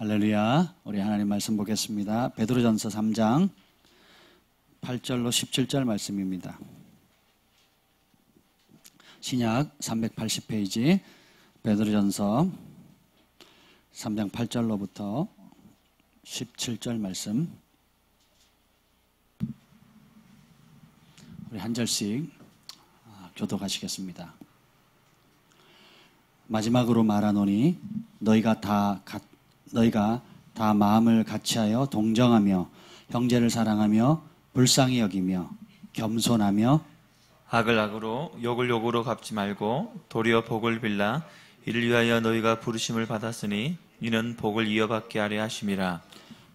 할렐루야. 우리 하나님 말씀 보겠습니다. 베드로전서 3장 8절로 17절 말씀입니다. 신약 380페이지 베드로전서 3장 8절로부터 17절 말씀, 우리 한 절씩 교독하시겠습니다. 마지막으로 말하노니 너희가 다 마음을 같이하여 동정하며 형제를 사랑하며 불쌍히 여기며 겸손하며 악을 악으로 욕을 욕으로 갚지 말고 도리어 복을 빌라. 이를 위하여 너희가 부르심을 받았으니 이는 복을 이어받게 하려 하심이라.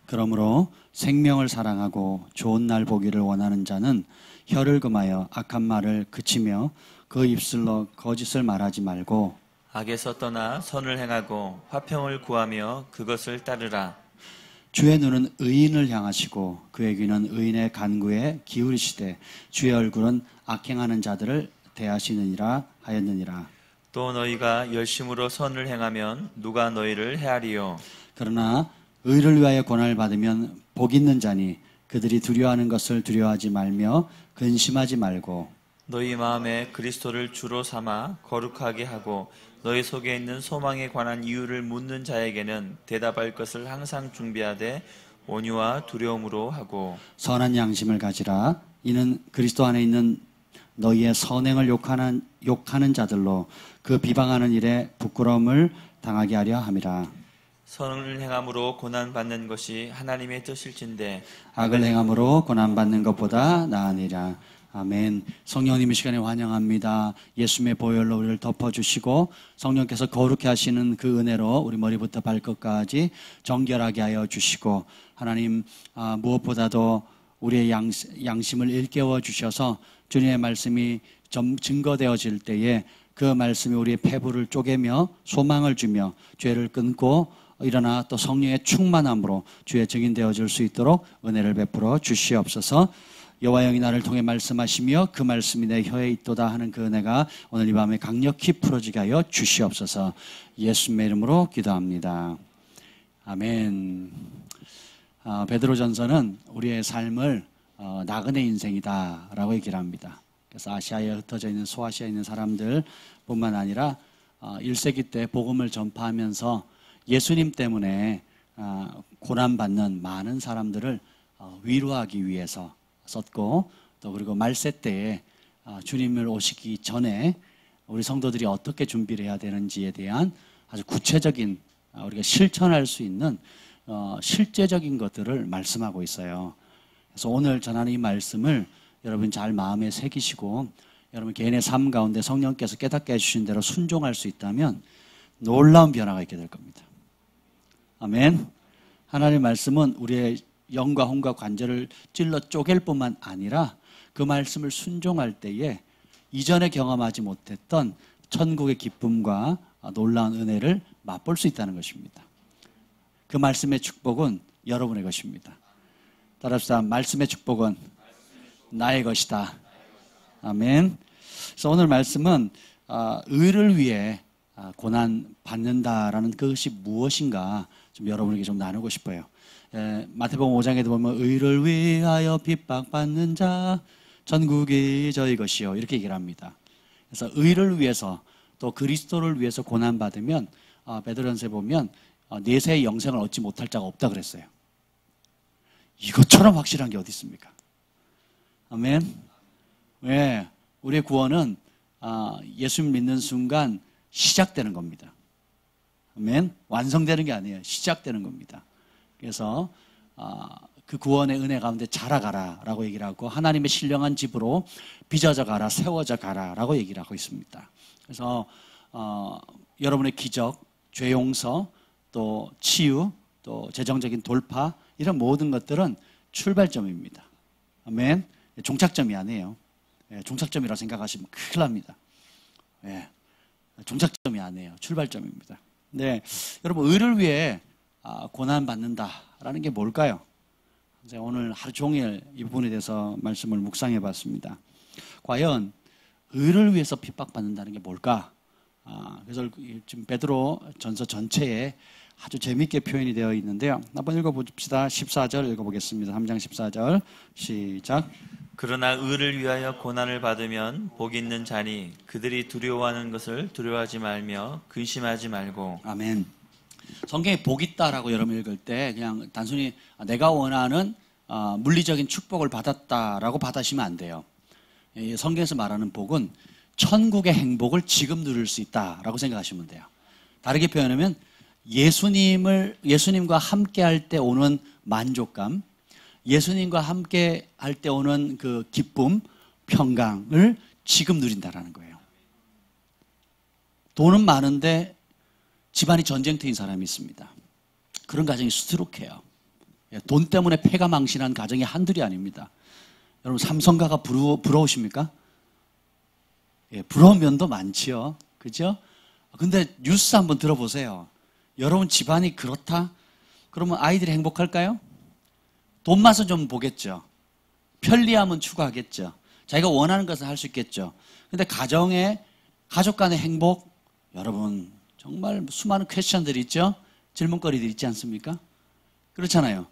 그러므로 생명을 사랑하고 좋은 날 보기를 원하는 자는 혀를 금하여 악한 말을 그치며 그 입술로 거짓을 말하지 말고 악에서 떠나 선을 행하고 화평을 구하며 그것을 따르라. 주의 눈은 의인을 향하시고 그의 귀는 의인의 간구에 기울이시되 주의 얼굴은 악행하는 자들을 대하시느니라 하였느니라. 또 너희가 열심으로 선을 행하면 누가 너희를 헤아리요. 그러나 의를 위하여 고난을 받으면 복 있는 자니 그들이 두려워하는 것을 두려워하지 말며 근심하지 말고 너희 마음에 그리스도를 주로 삼아 거룩하게 하고 너희 속에 있는 소망에 관한 이유를 묻는 자에게는 대답할 것을 항상 준비하되 온유와 두려움으로 하고 선한 양심을 가지라. 이는 그리스도 안에 있는 너희의 선행을 욕하는 자들로 그 비방하는 일에 부끄러움을 당하게 하려 함이라. 선을 행함으로 고난받는 것이 하나님의 뜻일진데 악을 행함으로 고난받는 것보다 나으니라. 아멘. 성령님 이 시간에 환영합니다. 예수님의 보혈로 우리를 덮어주시고 성령께서 거룩해 하시는 그 은혜로 우리 머리부터 발끝까지 정결하게 하여 주시고 하나님 무엇보다도 우리의 양심을 일깨워 주셔서 주님의 말씀이 증거되어질 때에 그 말씀이 우리의 폐부를 쪼개며 소망을 주며 죄를 끊고 일어나 또 성령의 충만함으로 주의 증인되어질 수 있도록 은혜를 베풀어 주시옵소서. 여호와 영이 나를 통해 말씀하시며 그 말씀이 내 혀에 있도다 하는 그 은혜가 오늘 이 밤에 강력히 풀어지게 하여 주시옵소서. 예수님의 이름으로 기도합니다. 아멘. 베드로전서는 우리의 삶을 나그네 인생이다 라고 얘기를 합니다. 그래서 아시아에 흩어져 있는 소아시아에 있는 사람들 뿐만 아니라 1세기 때 복음을 전파하면서 예수님 때문에 고난받는 많은 사람들을 위로하기 위해서 썼고, 또 그리고 말세 때에 주님을 오시기 전에 우리 성도들이 어떻게 준비를 해야 되는지에 대한 아주 구체적인 우리가 실천할 수 있는 실제적인 것들을 말씀하고 있어요. 그래서 오늘 전하는 이 말씀을 여러분 잘 마음에 새기시고 여러분 개인의 삶 가운데 성령께서 깨닫게 해주신 대로 순종할 수 있다면 놀라운 변화가 있게 될 겁니다. 아멘. 하나님의 말씀은 우리의 영과 혼과 관절을 찔러 쪼갤 뿐만 아니라 그 말씀을 순종할 때에 이전에 경험하지 못했던 천국의 기쁨과 놀라운 은혜를 맛볼 수 있다는 것입니다. 그 말씀의 축복은 여러분의 것입니다. 따라합시다. 말씀의 축복은 나의 것이다. 아멘. 그래서 오늘 말씀은 의를 위해 고난 받는다라는 그것이 무엇인가 좀 여러분에게 좀 나누고 싶어요. 마태복음 5장에도 보면 의를 위하여 핍박받는 자 전국이 저희 것이요 이렇게 얘기를 합니다. 그래서 의를 위해서 또 그리스도를 위해서 고난받으면 베드로전서에 보면 내세의 영생을 얻지 못할 자가 없다 그랬어요. 이것처럼 확실한 게 어디 있습니까? 아멘. 왜? 우리의 구원은 예수 믿는 순간 시작되는 겁니다. 아멘. 완성되는 게 아니에요. 시작되는 겁니다. 그래서 그 구원의 은혜 가운데 자라가라 라고 얘기를 하고 하나님의 신령한 집으로 빚어져 가라, 세워져 가라 라고 얘기를 하고 있습니다. 그래서 여러분의 기적, 죄 용서, 또 치유, 또 재정적인 돌파 이런 모든 것들은 출발점입니다. 아멘. 종착점이 아니에요. 종착점이라고 생각하시면 큰일 납니다. 종착점이 아니에요. 출발점입니다. 네, 여러분 의를 위해 고난받는다라는 게 뭘까요? 제가 오늘 하루 종일 이 부분에 대해서 말씀을 묵상해 봤습니다. 과연 의를 위해서 핍박받는다는 게 뭘까? 그래서 지금 베드로 전서 전체에 아주 재미있게 표현이 되어 있는데요. 한번 읽어봅시다. 14절 읽어보겠습니다. 3장 14절 시작. 그러나 의를 위하여 고난을 받으면 복이 있는 자니 그들이 두려워하는 것을 두려워하지 말며 근심하지 말고. 아멘. 성경에 복 있다라고 여러분 읽을 때 그냥 단순히 내가 원하는 물리적인 축복을 받았다라고 받으시면 안 돼요. 성경에서 말하는 복은 천국의 행복을 지금 누릴 수 있다라고 생각하시면 돼요. 다르게 표현하면 예수님과 함께 할 때 오는 만족감, 예수님과 함께 할 때 오는 그 기쁨, 평강을 지금 누린다라는 거예요. 돈은 많은데 집안이 전쟁터인 사람이 있습니다. 그런 가정이 수두룩해요. 돈 때문에 폐가 망신한 가정이 한둘이 아닙니다. 여러분 삼성가가 부러우십니까? 예, 부러운 면도 많지요. 그죠? 근데 뉴스 한번 들어보세요. 여러분 집안이 그렇다? 그러면 아이들이 행복할까요? 돈 맛은 좀 보겠죠. 편리함은 추구하겠죠. 자기가 원하는 것을 할 수 있겠죠. 근데 가족 간의 행복, 여러분 정말 수많은 퀘스천들이 있죠. 질문거리들이 있지 않습니까? 그렇잖아요.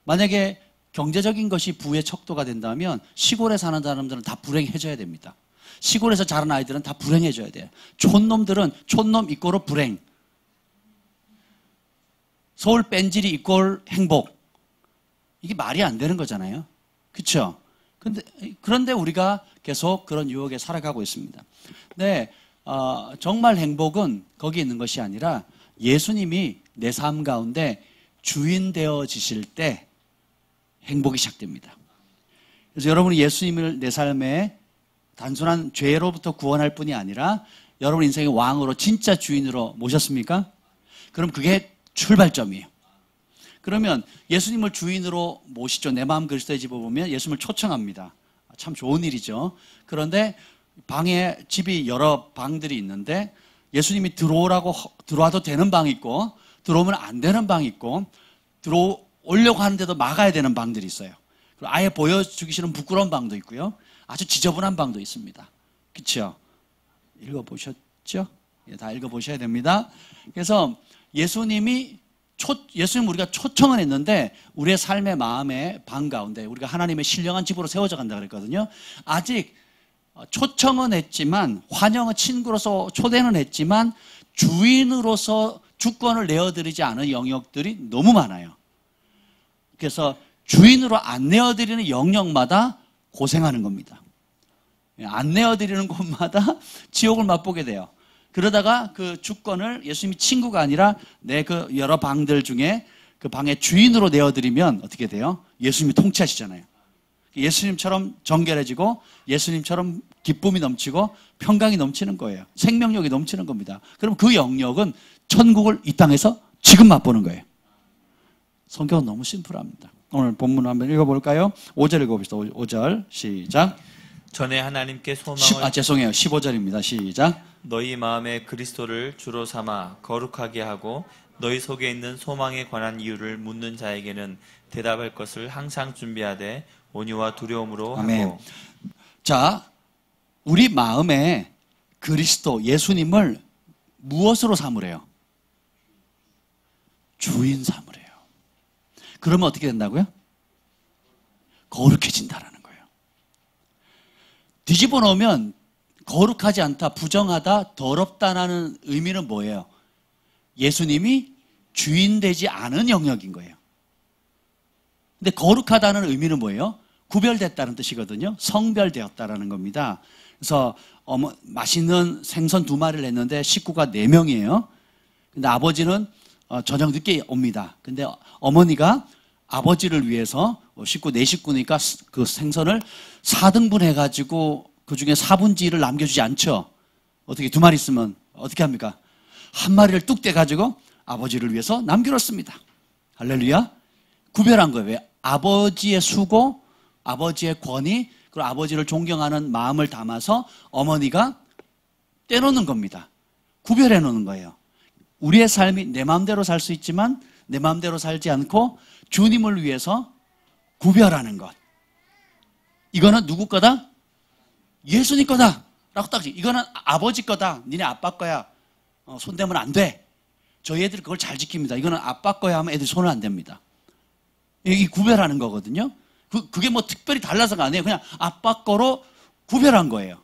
만약에 경제적인 것이 부의 척도가 된다면 시골에 사는 사람들은 다 불행해져야 됩니다. 시골에서 자란 아이들은 다 불행해져야 돼요. 촌놈들은 촌놈 이꼬르 불행. 서울 뺀질이 이꼴 행복. 이게 말이 안 되는 거잖아요. 그렇죠? 그런데 우리가 계속 그런 유혹에 살아가고 있습니다. 네, 정말 행복은 거기 있는 것이 아니라 예수님이 내 삶 가운데 주인 되어지실 때 행복이 시작됩니다. 그래서 여러분이 예수님을 내 삶에 단순한 죄로부터 구원할 뿐이 아니라 여러분 인생의 왕으로 진짜 주인으로 모셨습니까? 그럼 그게 출발점이에요. 그러면 예수님을 주인으로 모시죠. 내 마음 그리스도의 집을 보면 예수님을 초청합니다. 참 좋은 일이죠. 그런데 방에 집이 여러 방들이 있는데 예수님이 들어와도 되는 방이 있고 들어오면 안 되는 방이 있고 들어오려고 하는데도 막아야 되는 방들이 있어요. 그리고 아예 보여주기 싫은 부끄러운 방도 있고요. 아주 지저분한 방도 있습니다. 그렇죠? 읽어보셨죠? 예, 다 읽어보셔야 됩니다. 그래서 예수님 우리가 초청을 했는데 우리의 삶의 마음의 방 가운데 우리가 하나님의 신령한 집으로 세워져 간다 그랬거든요. 아직 초청은 했지만 환영은 친구로서 초대는 했지만 주인으로서 주권을 내어드리지 않은 영역들이 너무 많아요. 그래서 주인으로 안 내어드리는 영역마다 고생하는 겁니다. 안 내어드리는 곳마다 지옥을 맛보게 돼요. 그러다가 그 주권을 예수님이 친구가 아니라 내 그 여러 방들 중에 그 방의 주인으로 내어드리면 어떻게 돼요? 예수님이 통치하시잖아요. 예수님처럼 정결해지고 예수님처럼 기쁨이 넘치고 평강이 넘치는 거예요. 생명력이 넘치는 겁니다. 그럼 그 영역은 천국을 이 땅에서 지금 맛보는 거예요. 성경은 너무 심플합니다. 오늘 본문 한번 읽어볼까요? 5절 읽어봅시다. 5절 시작. 전에 하나님께 소망을 죄송해요. 15절입니다. 시작. 너희 마음에 그리스도를 주로 삼아 거룩하게 하고 너희 속에 있는 소망에 관한 이유를 묻는 자에게는 대답할 것을 항상 준비하되 온유와 두려움으로 아멘. 하고. 자, 우리 마음에 그리스도 예수님을 무엇으로 삼으래요? 주인 삼으래요. 그러면 어떻게 된다고요? 거룩해진다라는 거예요. 뒤집어 놓으면 거룩하지 않다, 부정하다, 더럽다라는 의미는 뭐예요? 예수님이 주인 되지 않은 영역인 거예요. 근데 거룩하다는 의미는 뭐예요? 구별됐다는 뜻이거든요. 성별되었다라는 겁니다. 그래서 맛있는 생선 2마리를 냈는데 식구가 4명이에요. 근데 아버지는 저녁 늦게 옵니다. 근데 어머니가 아버지를 위해서 식구 4식구니까 그 생선을 4등분 해가지고 그 중에 4분지를 남겨주지 않죠. 어떻게 2마리 있으면 어떻게 합니까? 1마리를 뚝 떼가지고 아버지를 위해서 남겨놓습니다. 할렐루야. 구별한 거예요. 왜? 아버지의 수고, 아버지의 권위, 그리고 아버지를 존경하는 마음을 담아서 어머니가 떼놓는 겁니다. 구별해 놓는 거예요. 우리의 삶이 내 마음대로 살 수 있지만 내 마음대로 살지 않고 주님을 위해서 구별하는 것. 이거는 누구 거다? 예수님 거다 라고 딱 이거는 아버지 거다. 니네 아빠 거야. 손대면 안 돼. 저희 애들이 그걸 잘 지킵니다. 이거는 아빠 거야 하면 애들이 손을 안 댑니다. 이 구별하는 거거든요. 그게 뭐 특별히 달라서가 아니에요. 그냥 아빠 거로 구별한 거예요.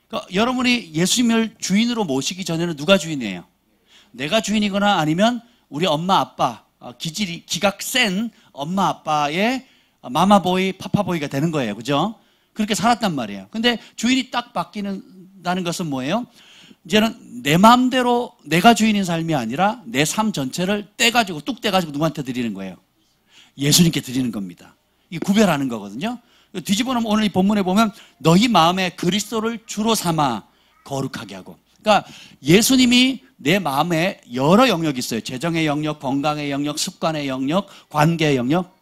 그러니까 여러분이 예수님을 주인으로 모시기 전에는 누가 주인이에요? 내가 주인이거나 아니면 우리 엄마 아빠, 기각 센 엄마 아빠의 마마보이, 파파보이가 되는 거예요. 그죠? 그렇게 살았단 말이에요. 근데 주인이 딱 바뀌는다는 것은 뭐예요? 이제는 내 마음대로 내가 주인인 삶이 아니라 내 삶 전체를 떼가지고 뚝 떼가지고 누구한테 드리는 거예요? 예수님께 드리는 겁니다. 이 구별하는 거거든요. 뒤집어놓으면 오늘 이 본문에 보면 너희 마음에 그리스도를 주로 삼아 거룩하게 하고. 그러니까 예수님이 내 마음에 여러 영역이 있어요. 재정의 영역, 건강의 영역, 습관의 영역, 관계의 영역.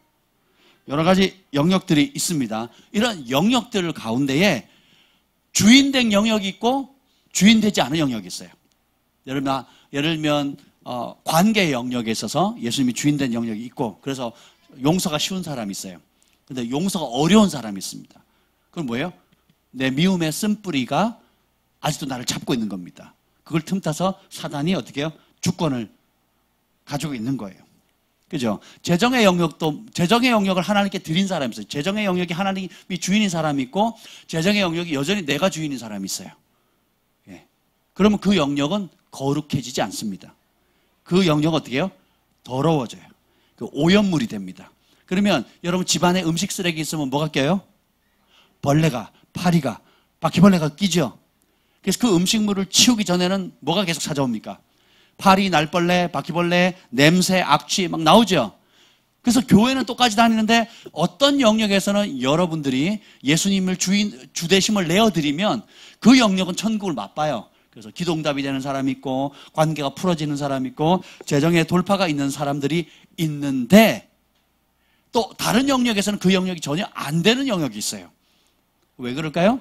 여러 가지 영역들이 있습니다. 이런 영역들 가운데에 주인된 영역이 있고 주인되지 않은 영역이 있어요. 예를 들면 관계의 영역에 있어서 예수님이 주인된 영역이 있고 그래서 용서가 쉬운 사람이 있어요. 근데 용서가 어려운 사람이 있습니다. 그건 뭐예요? 내 미움의 쓴뿌리가 아직도 나를 잡고 있는 겁니다. 그걸 틈타서 사단이 어떻게 해요? 주권을 가지고 있는 거예요. 그죠? 재정의 영역을 하나님께 드린 사람이 있어요. 재정의 영역이 하나님이 주인인 사람이 있고, 재정의 영역이 여전히 내가 주인인 사람이 있어요. 예. 그러면 그 영역은 거룩해지지 않습니다. 그 영역은 어떻게 해요? 더러워져요. 그 오염물이 됩니다. 그러면 여러분 집안에 음식 쓰레기 있으면 뭐가 껴요? 벌레가, 파리가, 바퀴벌레가 끼죠. 그래서 그 음식물을 치우기 전에는 뭐가 계속 찾아옵니까? 파리, 날벌레, 바퀴벌레, 냄새, 악취 막 나오죠. 그래서 교회는 똑같이 다니는데 어떤 영역에서는 여러분들이 예수님을 주되심을 내어드리면 그 영역은 천국을 맛봐요. 그래서 기도응답이 되는 사람이 있고 관계가 풀어지는 사람이 있고 재정의 돌파가 있는 사람들이 있는데 또 다른 영역에서는 그 영역이 전혀 안 되는 영역이 있어요. 왜 그럴까요?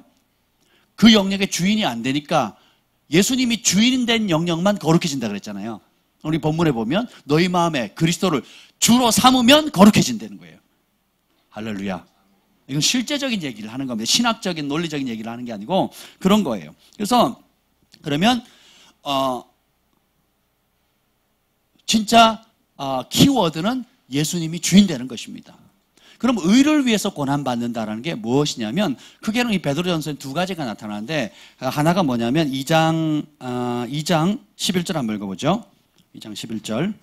그 영역의 주인이 안 되니까 예수님이 주인 된 영역만 거룩해진다 그랬잖아요. 우리 본문에 보면 너희 마음에 그리스도를 주로 삼으면 거룩해진다는 거예요. 할렐루야. 이건 실제적인 얘기를 하는 겁니다. 신학적인 논리적인 얘기를 하는 게 아니고 그런 거예요. 그래서 그러면 진짜 키워드는 예수님이 주인 되는 것입니다. 그럼 의를 위해서 고난받는다라는 게 무엇이냐면 크게는 이 베드로전서에 두 가지가 나타나는데 하나가 뭐냐면 2장 11절 한번 읽어보죠. 2장 11절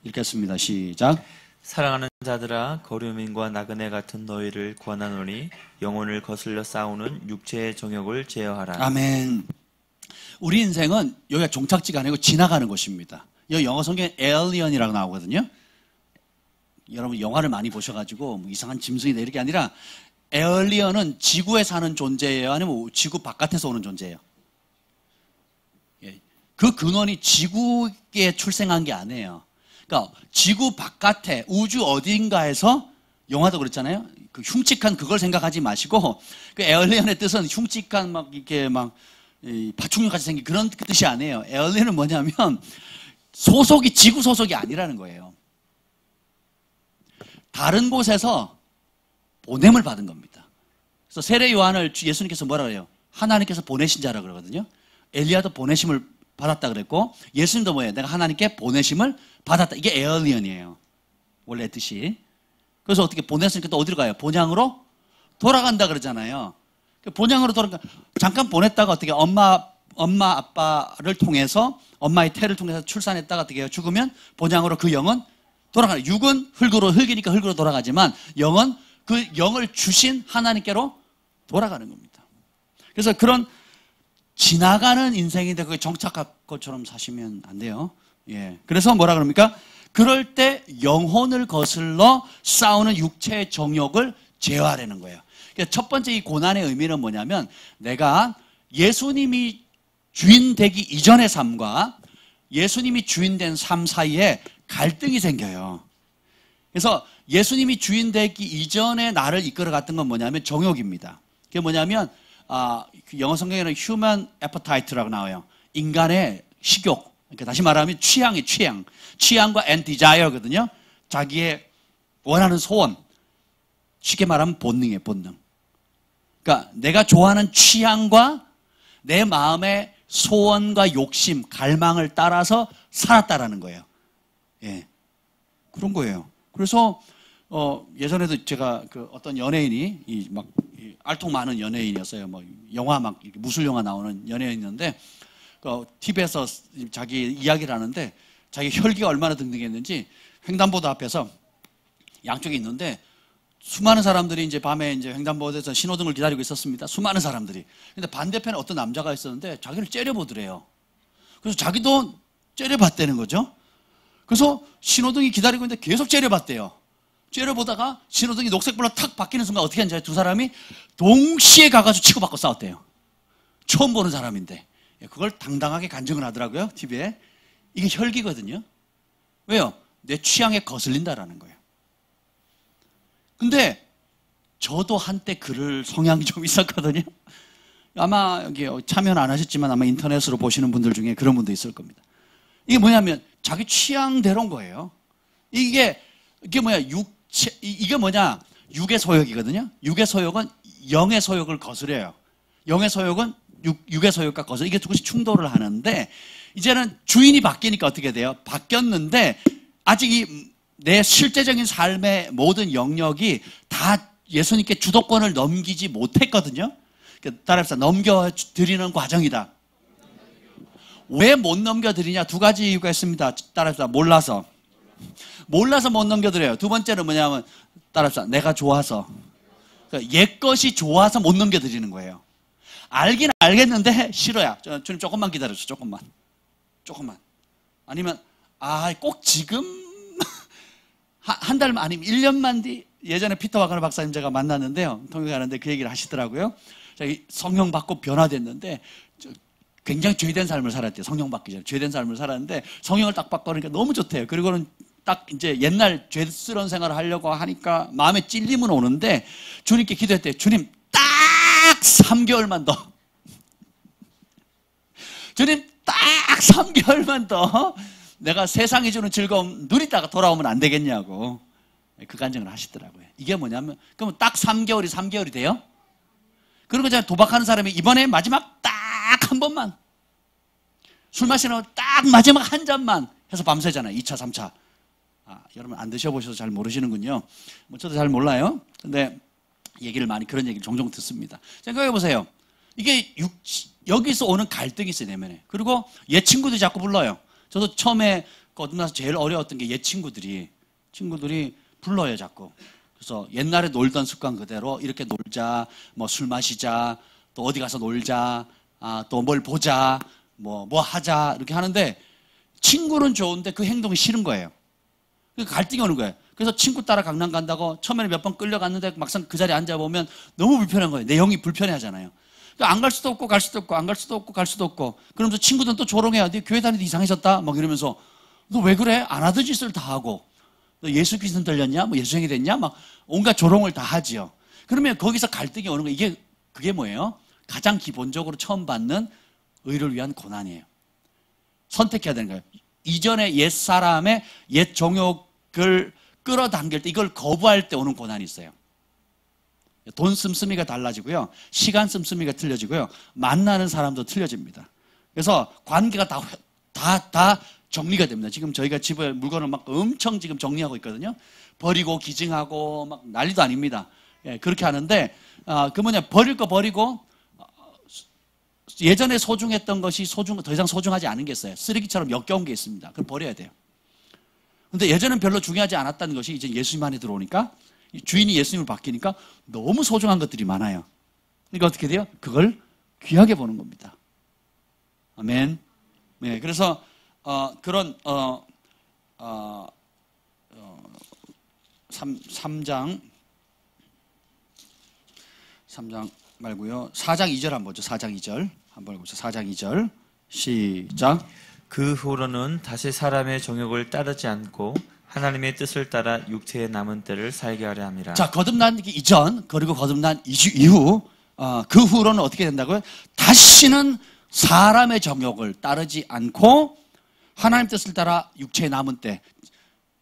읽겠습니다. 시작. 사랑하는 자들아 거류민과 나그네 같은 너희를 권하노니 영혼을 거슬려 싸우는 육체의 정욕을 제어하라. 아멘. 우리 인생은 여기가 종착지가 아니고 지나가는 곳입니다. 여기 영어 성경에 에얼리언이라고 나오거든요. 여러분 영화를 많이 보셔가지고 뭐 이상한 짐승이다 이렇게 아니라 에얼리언은 지구에 사는 존재예요? 아니면 지구 바깥에서 오는 존재예요? 예. 그 근원이 지구에 출생한 게 아니에요. 그러니까 지구 바깥에 우주 어딘가에서 영화도 그랬잖아요. 그 흉측한 그걸 생각하지 마시고 그 에얼리언의 뜻은 흉측한 막 이렇게 막 파충류같이 생긴 그런 뜻이 아니에요. 에얼리언은 뭐냐면 소속이 지구 소속이 아니라는 거예요. 다른 곳에서 보냄을 받은 겁니다. 그래서 세례 요한을 예수님께서 뭐라 그래요? 하나님께서 보내신 자라 그러거든요. 엘리야도 보내심을 받았다 그랬고 예수님도 뭐예요? 내가 하나님께 보내심을 받았다. 이게 에얼리언이에요. 원래 뜻이. 그래서 어떻게 보냈으니까 또 어디로 가요? 본향으로 돌아간다 그러잖아요. 본향으로 잠깐 보냈다가 어떻게 엄마 아빠를 통해서 엄마의 태를 통해서 출산했다가 어떻게 해요? 죽으면 본향으로 그 영은 돌아가요. 육은 흙이니까 흙으로 돌아가지만 영은 그 영을 주신 하나님께로 돌아가는 겁니다. 그래서 그런 지나가는 인생인데 그게 정착할 것처럼 사시면 안 돼요. 예. 그래서 뭐라 그럽니까? 그럴 때 영혼을 거슬러 싸우는 육체의 정욕을 제어하라는 거예요. 그래서 첫 번째 이 고난의 의미는 뭐냐면 내가 예수님이 주인 되기 이전의 삶과 예수님이 주인 된 삶 사이에 갈등이 생겨요. 그래서 예수님이 주인 되기 이전에 나를 이끌어갔던 건 뭐냐면 정욕입니다. 그게 뭐냐면 영어 성경에는 human appetite라고 나와요. 인간의 식욕. 그러니까 다시 말하면 취향과 and desire거든요. 자기의 원하는 소원. 쉽게 말하면 본능이에요. 본능. 그러니까 내가 좋아하는 취향과 내 마음의 소원과 욕심, 갈망을 따라서 살았다라는 거예요. 예. 그런 거예요. 그래서, 예전에도 제가 그 어떤 연예인이, 알통 많은 연예인이었어요. 뭐, 영화 막, 무술 영화 나오는 연예인이었는데, TV에서 자기 이야기를 하는데, 자기 혈기가 얼마나 등등했는지, 횡단보도 앞에서 양쪽에 있는데, 수많은 사람들이 이제 밤에 이제 횡단보도에서 신호등을 기다리고 있었습니다. 수많은 사람들이. 근데 반대편에 어떤 남자가 있었는데, 자기를 째려보더래요. 그래서 자기도 째려봤다는 거죠. 그래서 신호등이 기다리고 있는데 계속 째려봤대요. 째려보다가 신호등이 녹색불로 탁 바뀌는 순간 어떻게 하는지 두 사람이 동시에 가가지고 치고받고 싸웠대요. 처음 보는 사람인데. 그걸 당당하게 간증을 하더라고요, TV에. 이게 혈기거든요. 왜요? 내 취향에 거슬린다라는 거예요. 근데 저도 한때 그럴 성향이 좀 있었거든요. 아마 여기 참여는 안 하셨지만 아마 인터넷으로 보시는 분들 중에 그런 분도 있을 겁니다. 이게 뭐냐면 자기 취향대로인 거예요. 이게 뭐냐, 이게 뭐냐, 육의 소욕이거든요. 육의 소욕은 영의 소욕을 거스려요. 영의 소욕은 육의 소욕과 거스려. 이게 두 곳이 충돌을 하는데, 이제는 주인이 바뀌니까 어떻게 돼요? 바뀌었는데, 아직 내 실제적인 삶의 모든 영역이 다 예수님께 주도권을 넘기지 못했거든요. 따라합시다. 넘겨드리는 과정이다. 왜 못 넘겨드리냐? 두 가지 이유가 있습니다. 따라합시다. 몰라서 못 넘겨드려요. 두 번째는 뭐냐면, 따라합시다. 내가 좋아서. 그러니까 옛 것이 좋아서 못 넘겨드리는 거예요. 알긴 알겠는데 싫어요. 주님 조금만 기다려줘. 조금만. 아니면 꼭 지금 한 달만, 아니면 1년만 뒤. 예전에 피터 와가너 박사님 제가 만났는데요. 통역하는데 그 얘기를 하시더라고요. 성령 받고 변화됐는데 굉장히 죄된 삶을 살았대요. 성령 받기 전에 죄된 삶을 살았는데 성령을 딱 받고 그러니까 너무 좋대요. 그리고는 딱 이제 옛날 죄스러운 생활을 하려고 하니까 마음에 찔림은 오는데 주님께 기도했대요. 주님 딱 3개월만 더. 주님 딱 3개월만 더 내가 세상이 주는 즐거움 누리다가 돌아오면 안 되겠냐고 그 간증을 하시더라고요. 이게 뭐냐면, 그러면 딱 3개월이 돼요? 그리고 제가 도박하는 사람이 이번에 마지막 딱 한 번만, 술 마시는 거 딱 마지막 한 잔만 해서 밤새잖아요. 2차, 3차. 여러분 안 드셔보셔서 잘 모르시는군요. 뭐 저도 잘 몰라요. 근데 그런 얘기를 종종 듣습니다. 생각해 보세요. 이게 여기서 오는 갈등이 있어요, 내면에. 그리고 옛 친구들이 자꾸 불러요. 저도 처음에 거듭나서 제일 어려웠던 게 옛 친구들이 불러요, 자꾸. 그래서 옛날에 놀던 습관 그대로 이렇게 놀자, 뭐 술 마시자, 또 어디 가서 놀자, 또 뭘 보자, 뭐 하자, 이렇게 하는데 친구는 좋은데 그 행동이 싫은 거예요. 그러니까 갈등이 오는 거예요. 그래서 친구 따라 강남 간다고 처음에는 몇 번 끌려갔는데 막상 그 자리에 앉아보면 너무 불편한 거예요. 내 영이 불편해 하잖아요. 그러니까 안 갈 수도 없고 갈 수도 없고 안 갈 수도 없고 갈 수도 없고 그러면서 친구들은 또 조롱해요. 네 교회 다니는데 이상해졌다 막 이러면서 너 왜 그래? 안 하던 짓을 다 하고 너 예수 귀신 들렸냐? 뭐 예수행이 됐냐? 막 온갖 조롱을 다 하지요. 그러면 거기서 갈등이 오는 거예요. 그게 뭐예요? 가장 기본적으로 처음 받는 의를 위한 고난이에요. 선택해야 되는 거예요. 이전에 옛 사람의 옛 정욕을 끌어당길 때 이걸 거부할 때 오는 고난이 있어요. 돈 씀씀이가 달라지고요. 시간 씀씀이가 틀려지고요. 만나는 사람도 틀려집니다. 그래서 관계가 다 정리가 됩니다. 지금 저희가 집에 물건을 막 엄청 지금 정리하고 있거든요. 버리고 기증하고 막 난리도 아닙니다. 그렇게 하는데 버릴 거 버리고 예전에 소중했던 것이 더 이상 소중하지 않은 게 있어요. 쓰레기처럼 역겨운 게 있습니다. 그걸 버려야 돼요. 근데 예전엔 별로 중요하지 않았다는 것이 이제 예수님 안에 들어오니까 주인이 예수님을 바뀌니까 너무 소중한 것들이 많아요. 그러니까 어떻게 돼요? 그걸 귀하게 보는 겁니다. 아멘. 네, 그래서 그런 3장 말고요. 4장 2절 한번 보죠. 4장 2절 한번 보죠. 4장 2절 시작. 그 후로는 다시 사람의 정욕을 따르지 않고 하나님의 뜻을 따라 육체의 남은 때를 살게 하려 함이라. 자, 거듭난 이전 그리고 거듭난 이후 그 후로는 어떻게 된다고요? 다시는 사람의 정욕을 따르지 않고 하나님 뜻을 따라 육체의 남은 때,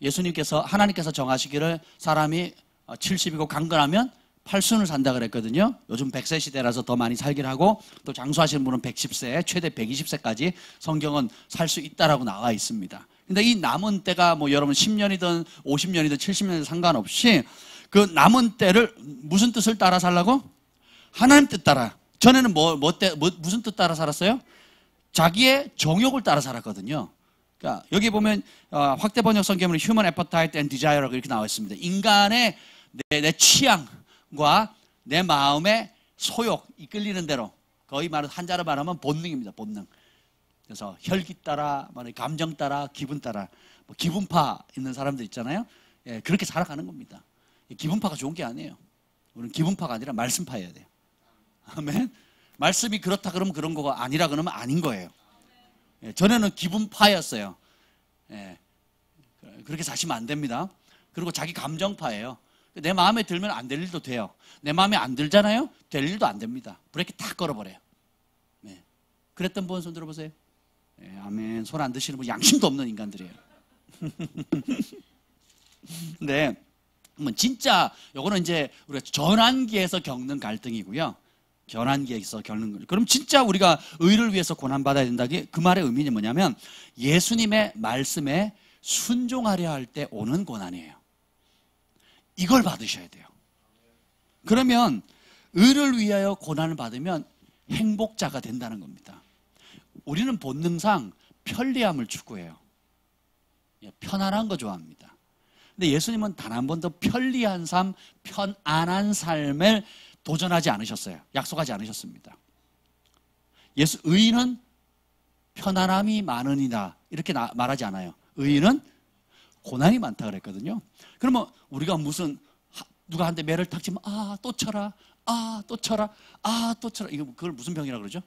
하나님께서 정하시기를 사람이 70이고 강건하면 팔순을 산다 그랬거든요. 요즘 100세 시대라서 더 많이 살긴 하고 또 장수하시는 분은 110세, 최대 120세까지 성경은 살 수 있다라고 나와 있습니다. 근데 이 남은 때가 뭐 여러분 10년이든 50년이든 70년이든 상관없이 그 남은 때를 무슨 뜻을 따라 살라고? 하나님 뜻 따라. 전에는 무슨 뜻 따라 살았어요? 자기의 정욕을 따라 살았거든요. 그러니까 여기 보면 확대 번역 성경에는 human appetite and desire라고 이렇게 나와 있습니다. 인간의 내 취향과 내 마음의 소욕, 이끌리는 대로, 거의 한자로 말하면 본능입니다. 본능. 그래서 혈기 따라, 감정 따라, 기분 따라, 뭐 기분파 있는 사람들 있잖아요. 예, 그렇게 살아가는 겁니다. 기분파가 좋은 게 아니에요. 우리는 기분파가 아니라 말씀파여야 돼요. 아멘. 말씀이 그렇다 그러면 그런 거가 아니라 그러면 아닌 거예요. 예, 전에는 기분파였어요. 예, 그렇게 사시면 안 됩니다. 그리고 자기 감정파예요. 내 마음에 들면 안 될 일도 돼요. 내 마음에 안 들잖아요. 될 일도 안 됩니다. 브레이크 탁 걸어버려요. 네. 그랬던 분 손 들어보세요. 네, 아멘. 손 안 드시는 분 양심도 없는 인간들이에요. 근데 진짜 요거는 이제 우리가 전환기에서 겪는 갈등이고요. 전환기에서 겪는 거. 그럼 진짜 우리가 의를 위해서 고난받아야 된다. 그 말의 의미는 뭐냐면 예수님의 말씀에 순종하려 할 때 오는 고난이에요. 이걸 받으셔야 돼요. 그러면 의를 위하여 고난을 받으면 행복자가 된다는 겁니다. 우리는 본능상 편리함을 추구해요. 편안한 거 좋아합니다. 근데 예수님은 단 한 번도 편리한 삶, 편안한 삶을 도전하지 않으셨어요. 약속하지 않으셨습니다. 의인은 편안함이 많으니라 이렇게 말하지 않아요. 의인은 고난이 많다 그랬거든요. 그러면 우리가 무슨 누가 한 대 매를 탁 치면 또 쳐라, 또 쳐라, 또 쳐라. 이거 그걸 무슨 병이라 그러죠?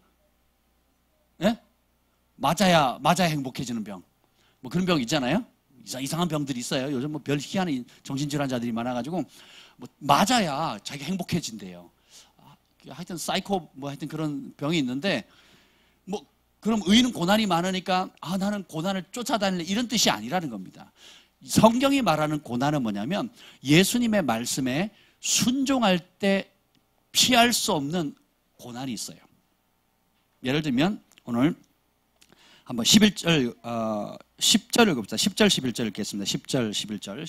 예? 맞아야 행복해지는 병. 뭐 그런 병 있잖아요. 이상한 병들이 있어요. 요즘 뭐 별 희한한 정신질환자들이 많아가지고 뭐 맞아야 자기가 행복해진대요. 하여튼 사이코 뭐 하여튼 그런 병이 있는데 뭐 그럼 의인은 고난이 많으니까 나는 고난을 쫓아다닐래 이런 뜻이 아니라는 겁니다. 성경이 말하는 고난은 뭐냐면 예수님의 말씀에 순종할 때 피할 수 없는 고난이 있어요. 예를 들면 오늘 한번 10절 읽어봅시다. 10절 11절 읽겠습니다. 10절 11절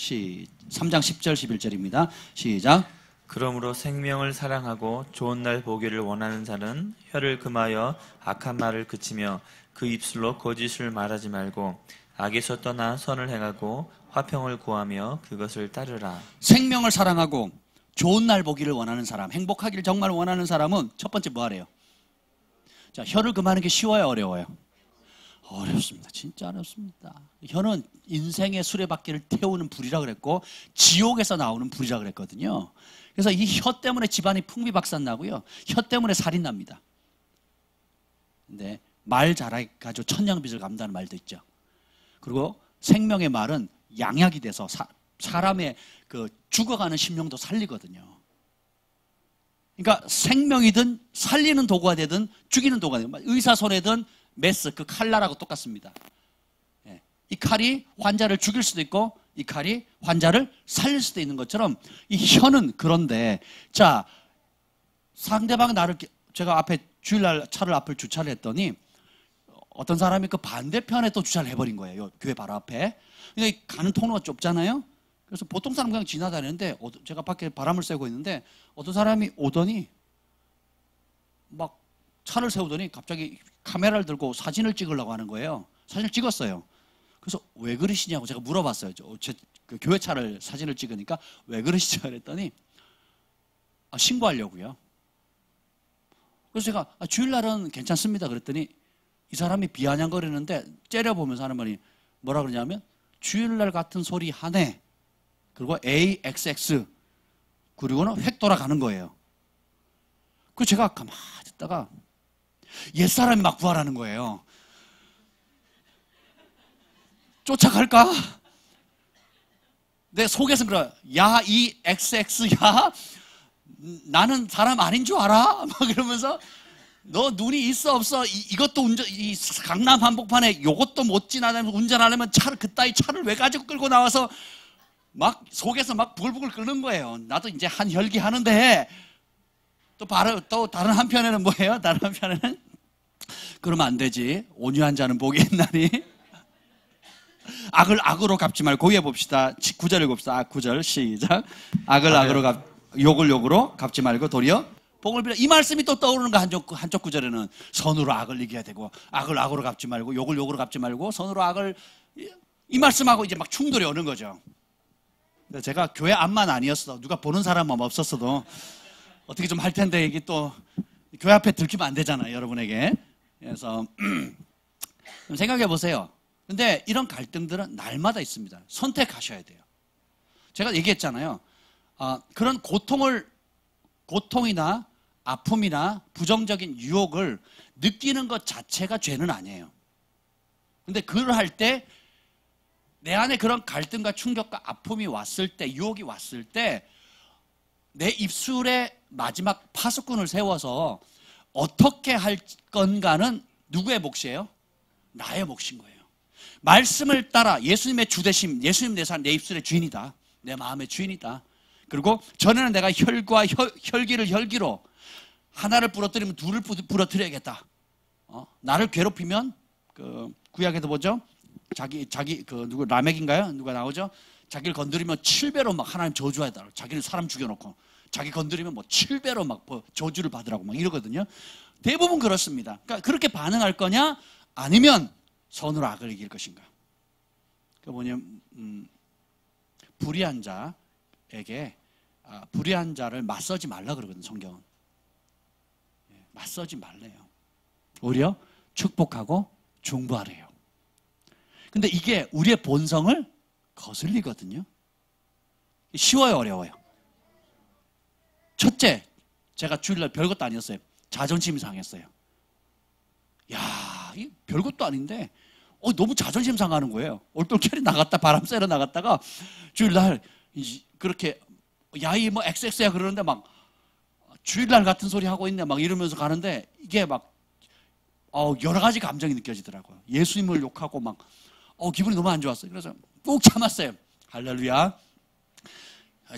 3장 10절 11절입니다. 시작. 그러므로 생명을 사랑하고 좋은 날 보기를 원하는 자는 혀를 금하여 악한 말을 그치며 그 입술로 거짓을 말하지 말고 악에서 떠나 선을 행하고 화평을 구하며 그것을 따르라. 생명을 사랑하고 좋은 날 보기를 원하는 사람, 행복하기를 정말 원하는 사람은 첫 번째 뭐 하래요? 자, 혀를 금하는 게 쉬워요, 어려워요? 어렵습니다. 진짜 어렵습니다. 혀는 인생의 수레바퀴를 태우는 불이라 그랬고 지옥에서 나오는 불이라 그랬거든요. 그래서 이 혀 때문에 집안이 풍비박산 나고요. 혀 때문에 살인 납니다. 근데 말 잘해가지고 천냥빚을 갚는다는 말도 있죠. 그리고 생명의 말은 양약이 돼서 사람의 그 죽어가는 심령도 살리거든요. 그러니까 생명이든 살리는 도구가 되든 죽이는 도구가 되든 의사 손에든 메스, 그 칼날하고 똑같습니다. 이 칼이 환자를 죽일 수도 있고 이 칼이 환자를 살릴 수도 있는 것처럼 이 혀는 그런데 자 상대방 제가 앞에 주일날 차를 앞을 주차를 했더니 어떤 사람이 그 반대편에 또 주차를 해버린 거예요. 교회 바로 앞에. 그러니까 가는 통로가 좁잖아요. 그래서 보통 사람 그냥 지나다니는데 제가 밖에 바람을 쐬고 있는데 어떤 사람이 오더니 막 차를 세우더니 갑자기 카메라를 들고 사진을 찍으려고 하는 거예요. 사진을 찍었어요. 그래서 왜 그러시냐고 제가 물어봤어요. 그 교회 차를 사진을 찍으니까 왜 그러시죠? 그랬더니 신고하려고요. 그래서 제가 주일날은 괜찮습니다. 그랬더니 이 사람이 비아냥거리는데 째려보면서 하는 말이 뭐라 그러냐면 주일날 같은 소리 하네. 그리고 AXX 그리고는 획 돌아가는 거예요. 그래서 제가 가만히 듣다가 옛사람이 막 부활하는 거예요. 쫓아갈까? 내 속에서는 그래. 야, 이 XX, 야, 나는 사람 아닌 줄 알아? 막 이러면서 너 눈이 있어 없어? 이것도 이 강남 한복판에 이것도 못 지나다니면서 운전하려면 그따위 차를 왜 가지고 끌고 나와서 막 속에서 막 부글부글 끓는 거예요. 나도 이제 한 혈기 하는데 또 바로 또 다른 한편에는 뭐예요? 다른 한편에는 그러면 안 되지. 온유한 자는 복이 있나니. 악을 악으로 갚지 말고 고해 봅시다. 9절 읽읍시다. 9절 시작. 악을 악으로 욕을 욕으로 갚지 말고 도리어 복을 빌어. 이 말씀이 또 떠오르는 거. 한쪽 구절에는 선으로 악을 이겨야 되고, 악을 악으로 갚지 말고 욕을 욕으로 갚지 말고 선으로 악을, 이 말씀하고 이제 막 충돌이 오는 거죠. 제가 교회 앞만 아니었어, 누가 보는 사람만 없었어도 어떻게 좀 할 텐데, 이게 또 교회 앞에 들키면 안 되잖아요, 여러분에게. 그래서 생각해 보세요. 근데 이런 갈등들은 날마다 있습니다. 선택하셔야 돼요. 제가 얘기했잖아요. 그런 고통이나 아픔이나 부정적인 유혹을 느끼는 것 자체가 죄는 아니에요. 근데 그걸 할 때 내 안에 그런 갈등과 충격과 아픔이 왔을 때, 유혹이 왔을 때 내 입술에 마지막 파수꾼을 세워서 어떻게 할 건가는 누구의 몫이에요? 나의 몫인 거예요. 말씀을 따라 예수님의 주되심, 예수님 내 입술의 주인이다, 내 마음의 주인이다. 그리고 전에는 내가 혈과 혈기를 혈기로 하나를 부러뜨리면 둘을 부러뜨려야겠다. 나를 괴롭히면 그 구약에도 보죠. 자기 누구 라멕인가요? 누가 나오죠? 자기를 건드리면 7배로 막 하나님 저주하더라고. 자기는 사람 죽여놓고 자기 건드리면 뭐 7배로 막 저주를 받으라고 막 이러거든요. 대부분 그렇습니다. 그러니까 그렇게 반응할 거냐, 아니면 선으로 악을 이길 것인가. 그 뭐냐면 불의한 자에게 불의한 자를 맞서지 말라 그러거든요, 성경은. 맞서지 말래요. 오히려 축복하고 중보하래요. 근데 이게 우리의 본성을 거슬리거든요. 쉬워요, 어려워요? 첫째, 제가 주일날 별것도 아니었어요. 자존심이 상했어요. 야, 이 별것도 아닌데 너무 자존심 상하는 거예요. 얼떨결에 나갔다 바람 쐬러 나갔다가 주일날 그렇게 야이 뭐 XX야 그러는데 막 주일날 같은 소리 하고 있네 막 이러면서 가는데 이게 막 여러 가지 감정이 느껴지더라고요. 예수님을 욕하고 막 기분이 너무 안 좋았어요. 그래서 꾹 참았어요. 할렐루야.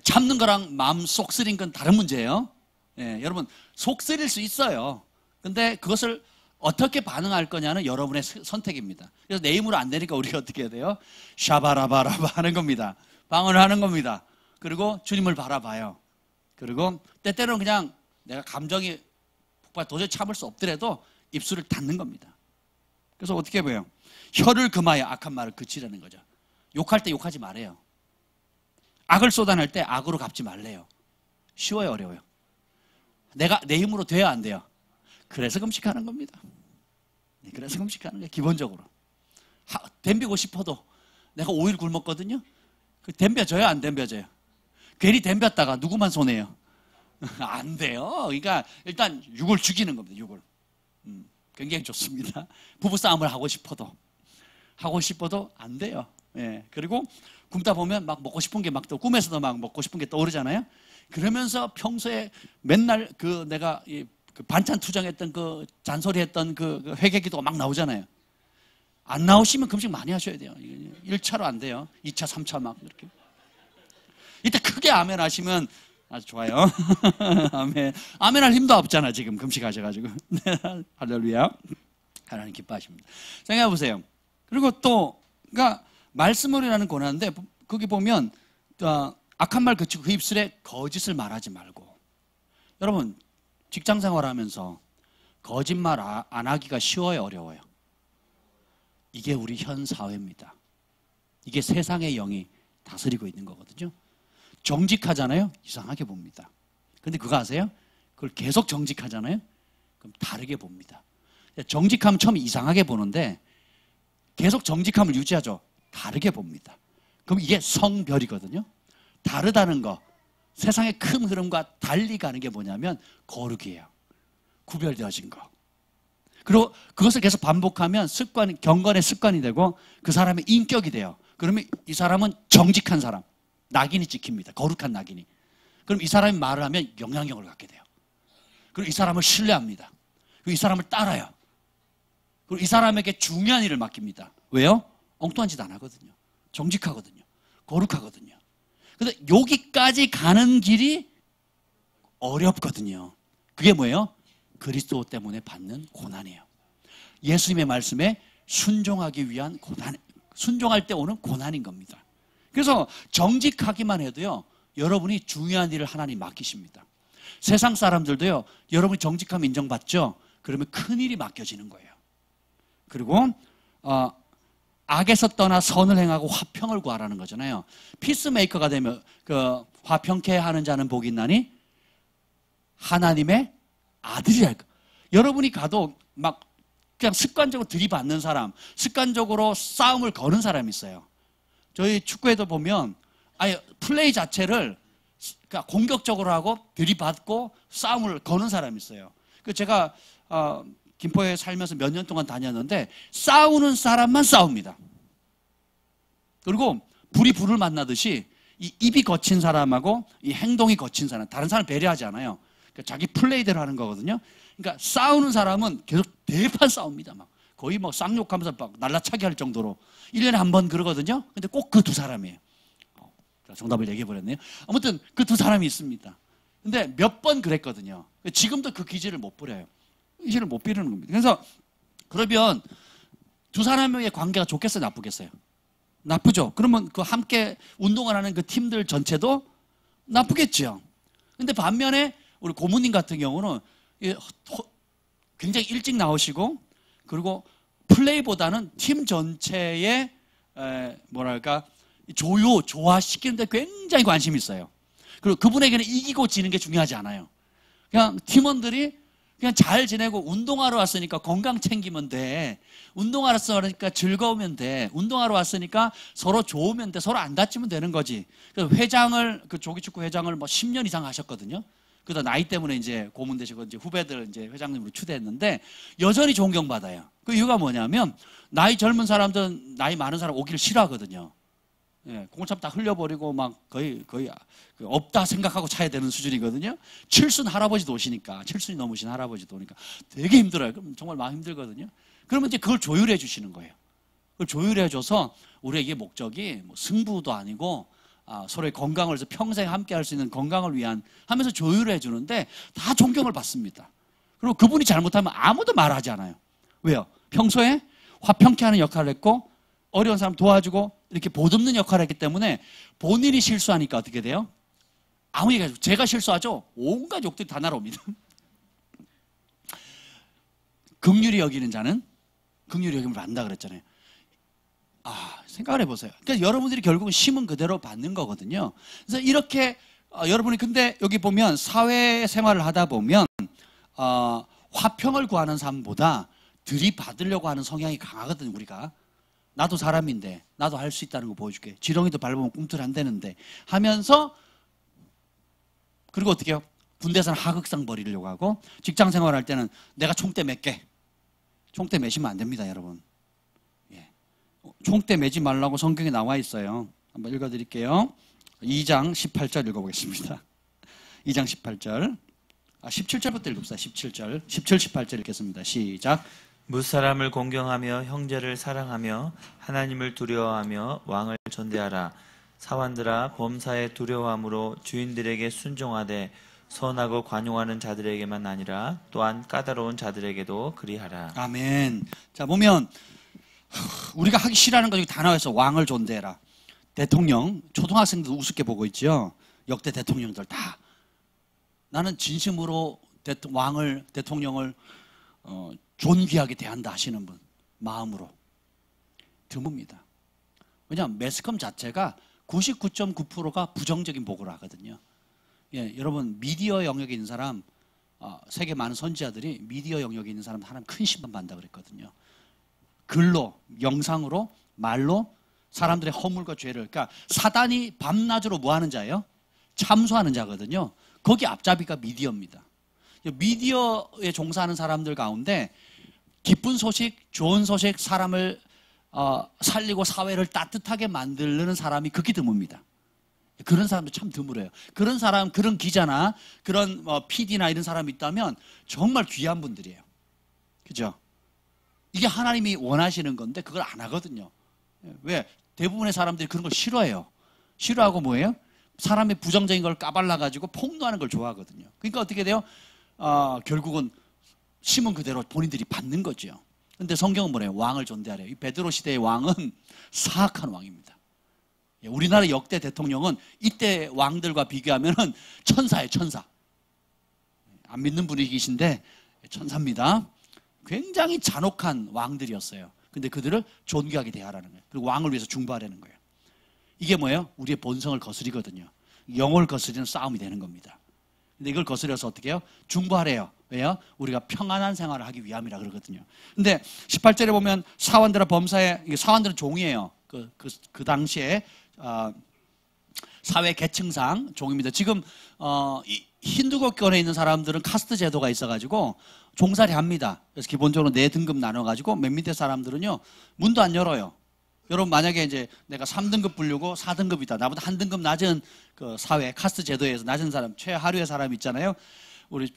참는 거랑 마음 속 쓰린 건 다른 문제예요. 여러분, 속 쓰릴 수 있어요. 근데 그것을 어떻게 반응할 거냐는 여러분의 선택입니다. 그래서 내 힘으로 안 되니까 우리가 어떻게 해야 돼요? 샤바라바라바 하는 겁니다. 방언을 하는 겁니다. 그리고 주님을 바라봐요. 그리고 때때로는 그냥 내가 감정이 폭발 도저히 참을 수 없더라도 입술을 닫는 겁니다. 그래서 어떻게 해요? 혀를 금하여 악한 말을 그치라는 거죠. 욕할 때 욕하지 말아요. 악을 쏟아낼 때 악으로 갚지 말래요. 쉬워요, 어려워요? 내가 내 힘으로 돼야 안 돼요? 그래서 금식하는 겁니다. 그래서 금식하는 거예요, 기본적으로. 덤비고 싶어도 내가 5일 굶었거든요. 덤벼져요, 안 덤벼져요? 괜히 덤볐다가 누구만 손해요? 안 돼요. 그러니까 일단 육을 죽이는 겁니다, 육을. 굉장히 좋습니다. 부부싸움을 하고 싶어도 안 돼요. 그리고 굶다 보면 막 먹고 싶은 게 막 또 꿈에서도 막 먹고 싶은 게 떠오르잖아요. 그러면서 평소에 맨날 내가 그 반찬 투정했던 그 잔소리했던 그 회개기도가 막 나오잖아요. 안 나오시면 금식 많이 하셔야 돼요. 1차로 안 돼요. 2차, 3차 막 이렇게. 이때 크게 아멘 하시면 아주 좋아요. 아멘. 아멘 할 힘도 없잖아, 지금 금식하셔가지고. 할렐루야. 하나님 기뻐하십니다. 생각해 보세요. 그리고 또, 그러니까 말씀을이라는 고난인데, 거기 보면, 악한 말 그치고 그 입술에 거짓을 말하지 말고. 여러분, 직장 생활하면서 거짓말 안 하기가 쉬워요, 어려워요? 이게 우리 현 사회입니다. 이게 세상의 영이 다스리고 있는 거거든요. 정직하잖아요? 이상하게 봅니다. 근데 그거 아세요? 그걸 계속 정직하잖아요? 그럼 다르게 봅니다. 정직하면 처음에 이상하게 보는데 계속 정직함을 유지하죠. 다르게 봅니다. 그럼 이게 성별이거든요. 다르다는 거, 세상의 큰 흐름과 달리 가는 게 뭐냐면 거룩이에요. 구별되어진 거. 그리고 그것을 계속 반복하면 경건의 습관이 되고 그 사람의 인격이 돼요. 그러면 이 사람은 정직한 사람, 낙인이 찍힙니다. 거룩한 낙인이. 그럼 이 사람이 말을 하면 영향력을 갖게 돼요. 그리고 이 사람을 신뢰합니다. 그리고 이 사람을 따라요. 그리고 이 사람에게 중요한 일을 맡깁니다. 왜요? 엉뚱한 짓 안 하거든요. 정직하거든요. 거룩하거든요. 근데 여기까지 가는 길이 어렵거든요. 그게 뭐예요? 그리스도 때문에 받는 고난이에요. 예수님의 말씀에 순종하기 위한 고난, 순종할 때 오는 고난인 겁니다. 그래서 정직하기만 해도요, 여러분이 중요한 일을 하나님 맡기십니다. 세상 사람들도요, 여러분이 정직하면 인정받죠? 그러면 큰 일이 맡겨지는 거예요. 그리고 악에서 떠나 선을 행하고 화평을 구하라는 거잖아요. 피스메이커가 되면 그 화평케 하는 자는 복이 있나니 하나님의 아들이랄 거. 여러분이 가도 막 그냥 습관적으로 들이받는 사람, 습관적으로 싸움을 거는 사람이 있어요. 저희 축구에도 보면 아예 플레이 자체를 공격적으로 하고 들이받고 싸움을 거는 사람이 있어요. 그 제가 김포에 살면서 몇 년 동안 다녔는데 싸우는 사람만 싸웁니다. 그리고 불이 불을 만나듯이 이 입이 거친 사람하고 이 행동이 거친 사람, 다른 사람 배려하지 않아요. 그러니까 자기 플레이대로 하는 거거든요. 그러니까 싸우는 사람은 계속 대판 싸웁니다. 막 거의 뭐 쌍욕하면서 막 날라차기 할 정도로 1년에 한 번 그러거든요. 근데 꼭 그 두 사람이에요. 정답을 얘기해 버렸네요. 아무튼 그 두 사람이 있습니다. 근데 몇 번 그랬거든요. 지금도 그 기질을 못 부려요. 기질을 못 부리는 겁니다. 그래서 그러면 두 사람의 관계가 좋겠어요, 나쁘겠어요? 나쁘죠. 그러면 그 함께 운동을 하는 그 팀들 전체도 나쁘겠죠. 근데 반면에 우리 고모님 같은 경우는 굉장히 일찍 나오시고 그리고 플레이보다는 팀 전체의 뭐랄까 조화시키는 데 굉장히 관심이 있어요. 그리고 그분에게는 이기고 지는 게 중요하지 않아요. 그냥 팀원들이 그냥 잘 지내고 운동하러 왔으니까 건강 챙기면 돼. 운동하러 왔으니까 즐거우면 돼. 운동하러 왔으니까 서로 좋으면 돼. 서로 안 다치면 되는 거지. 그래서 회장을, 그 조기축구 회장을 뭐 10년 이상 하셨거든요. 그러다 나이 때문에 이제 고문 되시고 이제 후배들 이제 회장님으로 추대했는데 여전히 존경받아요. 그 이유가 뭐냐면 나이 젊은 사람들은 나이 많은 사람 오기를 싫어하거든요. 예, 공참 다 흘려버리고 막 거의 없다 생각하고 차야 되는 수준이거든요. 칠순 할아버지도 오시니까, 칠순이 넘으신 할아버지도 오니까 되게 힘들어요. 그럼 정말 마음 힘들거든요. 그러면 이제 그걸 조율해 주시는 거예요. 그걸 조율해 줘서 우리에게 목적이 뭐 승부도 아니고 서로의 건강을 위해서 평생 함께 할 수 있는 건강을 위한 하면서 조율해 주는데 다 존경을 받습니다. 그리고 그분이 잘못하면 아무도 말하지 않아요. 왜요? 평소에 화평케 하는 역할을 했고 어려운 사람 도와주고 이렇게 보듬는 역할을 했기 때문에 본인이 실수하니까 어떻게 돼요? 아무 얘기 하죠. 제가 실수하죠? 온갖 욕들이 다 날아옵니다. 긍휼히 여기는 자는 긍휼히 여김을 받는다 그랬잖아요. 생각을 해보세요. 그러니까 여러분들이 결국은 심은 그대로 받는 거거든요. 그래서 이렇게 여러분이 근데 여기 보면 사회생활을 하다 보면 화평을 구하는 삶보다 들이받으려고 하는 성향이 강하거든요. 우리가. 나도 사람인데 나도 할 수 있다는 거 보여줄게. 지렁이도 밟으면 꿈틀 안 되는데 하면서 그리고 어떻게 해요? 군대에서는 하극상 벌이려고 하고 직장 생활할 때는 내가 총대 맬게. 총대 매시면 안 됩니다, 여러분. 예. 총대 매지 말라고 성경에 나와 있어요. 한번 읽어드릴게요. 2장 18절 읽어보겠습니다. 2장 18절 17절부터 읽읍시다. 17절 17, 18절 읽겠습니다. 시작. 무사람을 공경하며 형제를 사랑하며 하나님을 두려워하며 왕을 존대하라. 사환들아 범사에 두려워함으로 주인들에게 순종하되 선하고 관용하는 자들에게만 아니라 또한 까다로운 자들에게도 그리하라. 아멘. 자 보면 우리가 하기 싫어하는 것 중에 다 나와서 왕을 존대해라. 대통령, 초등학생들 우습게 보고 있죠. 역대 대통령들 다. 나는 진심으로 대통령을 존귀하게 대한다 하시는 분 마음으로 드뭅니다. 왜냐하면 매스컴 자체가 99.9%가 부정적인 보고를 하거든요. 예, 여러분 미디어 영역에 있는 사람 세계 많은 선지자들이 미디어 영역에 있는 사람 하나님 큰 심판 받는다 그랬거든요. 글로, 영상으로, 말로 사람들의 허물과 죄를 그러니까 사단이 밤낮으로 뭐 하는 자예요? 참소하는 자거든요. 거기 앞잡이가 미디어입니다. 미디어에 종사하는 사람들 가운데 기쁜 소식, 좋은 소식, 사람을 살리고 사회를 따뜻하게 만드는 사람이 극히 드뭅니다. 그런 사람도 참 드물어요. 그런 사람, 그런 기자나 그런 PD나 이런 사람이 있다면 정말 귀한 분들이에요. 그죠? 이게 하나님이 원하시는 건데 그걸 안 하거든요. 왜? 대부분의 사람들이 그런 걸 싫어해요. 싫어하고 뭐예요? 사람의 부정적인 걸 까발라가지고 폭로하는 걸 좋아하거든요. 그러니까 어떻게 돼요? 결국은 심은 그대로 본인들이 받는 거죠. 근데 성경은 뭐래요? 왕을 존대하래요. 이 베드로 시대의 왕은 사악한 왕입니다. 우리나라 역대 대통령은 이때 왕들과 비교하면은 천사예요, 천사. 안 믿는 분이 계신데 천사입니다. 굉장히 잔혹한 왕들이었어요. 근데 그들을 존귀하게 대하라는 거예요. 그리고 왕을 위해서 중보하라는 거예요. 이게 뭐예요? 우리의 본성을 거스리거든요. 영혼을 거스리는 싸움이 되는 겁니다. 근데 이걸 거스려서 어떻게 해요? 중보하래요. 왜요? 우리가 평안한 생활을 하기 위함이라 그러거든요. 근데 18절에 보면 사원들은 범사에, 사원들은 종이에요. 그 당시에 사회 계층상 종입니다. 지금 이 힌두교권에 있는 사람들은 카스트 제도가 있어가지고 종살이 합니다. 그래서 기본적으로 4등급 나눠가지고 맨 밑에 사람들은요 문도 안 열어요. 여러분 만약에 이제 내가 3등급 분류고 4등급이다. 나보다 한 등급 낮은 그 사회 카스트 제도에서 낮은 사람, 최하류의 사람 있잖아요. 우리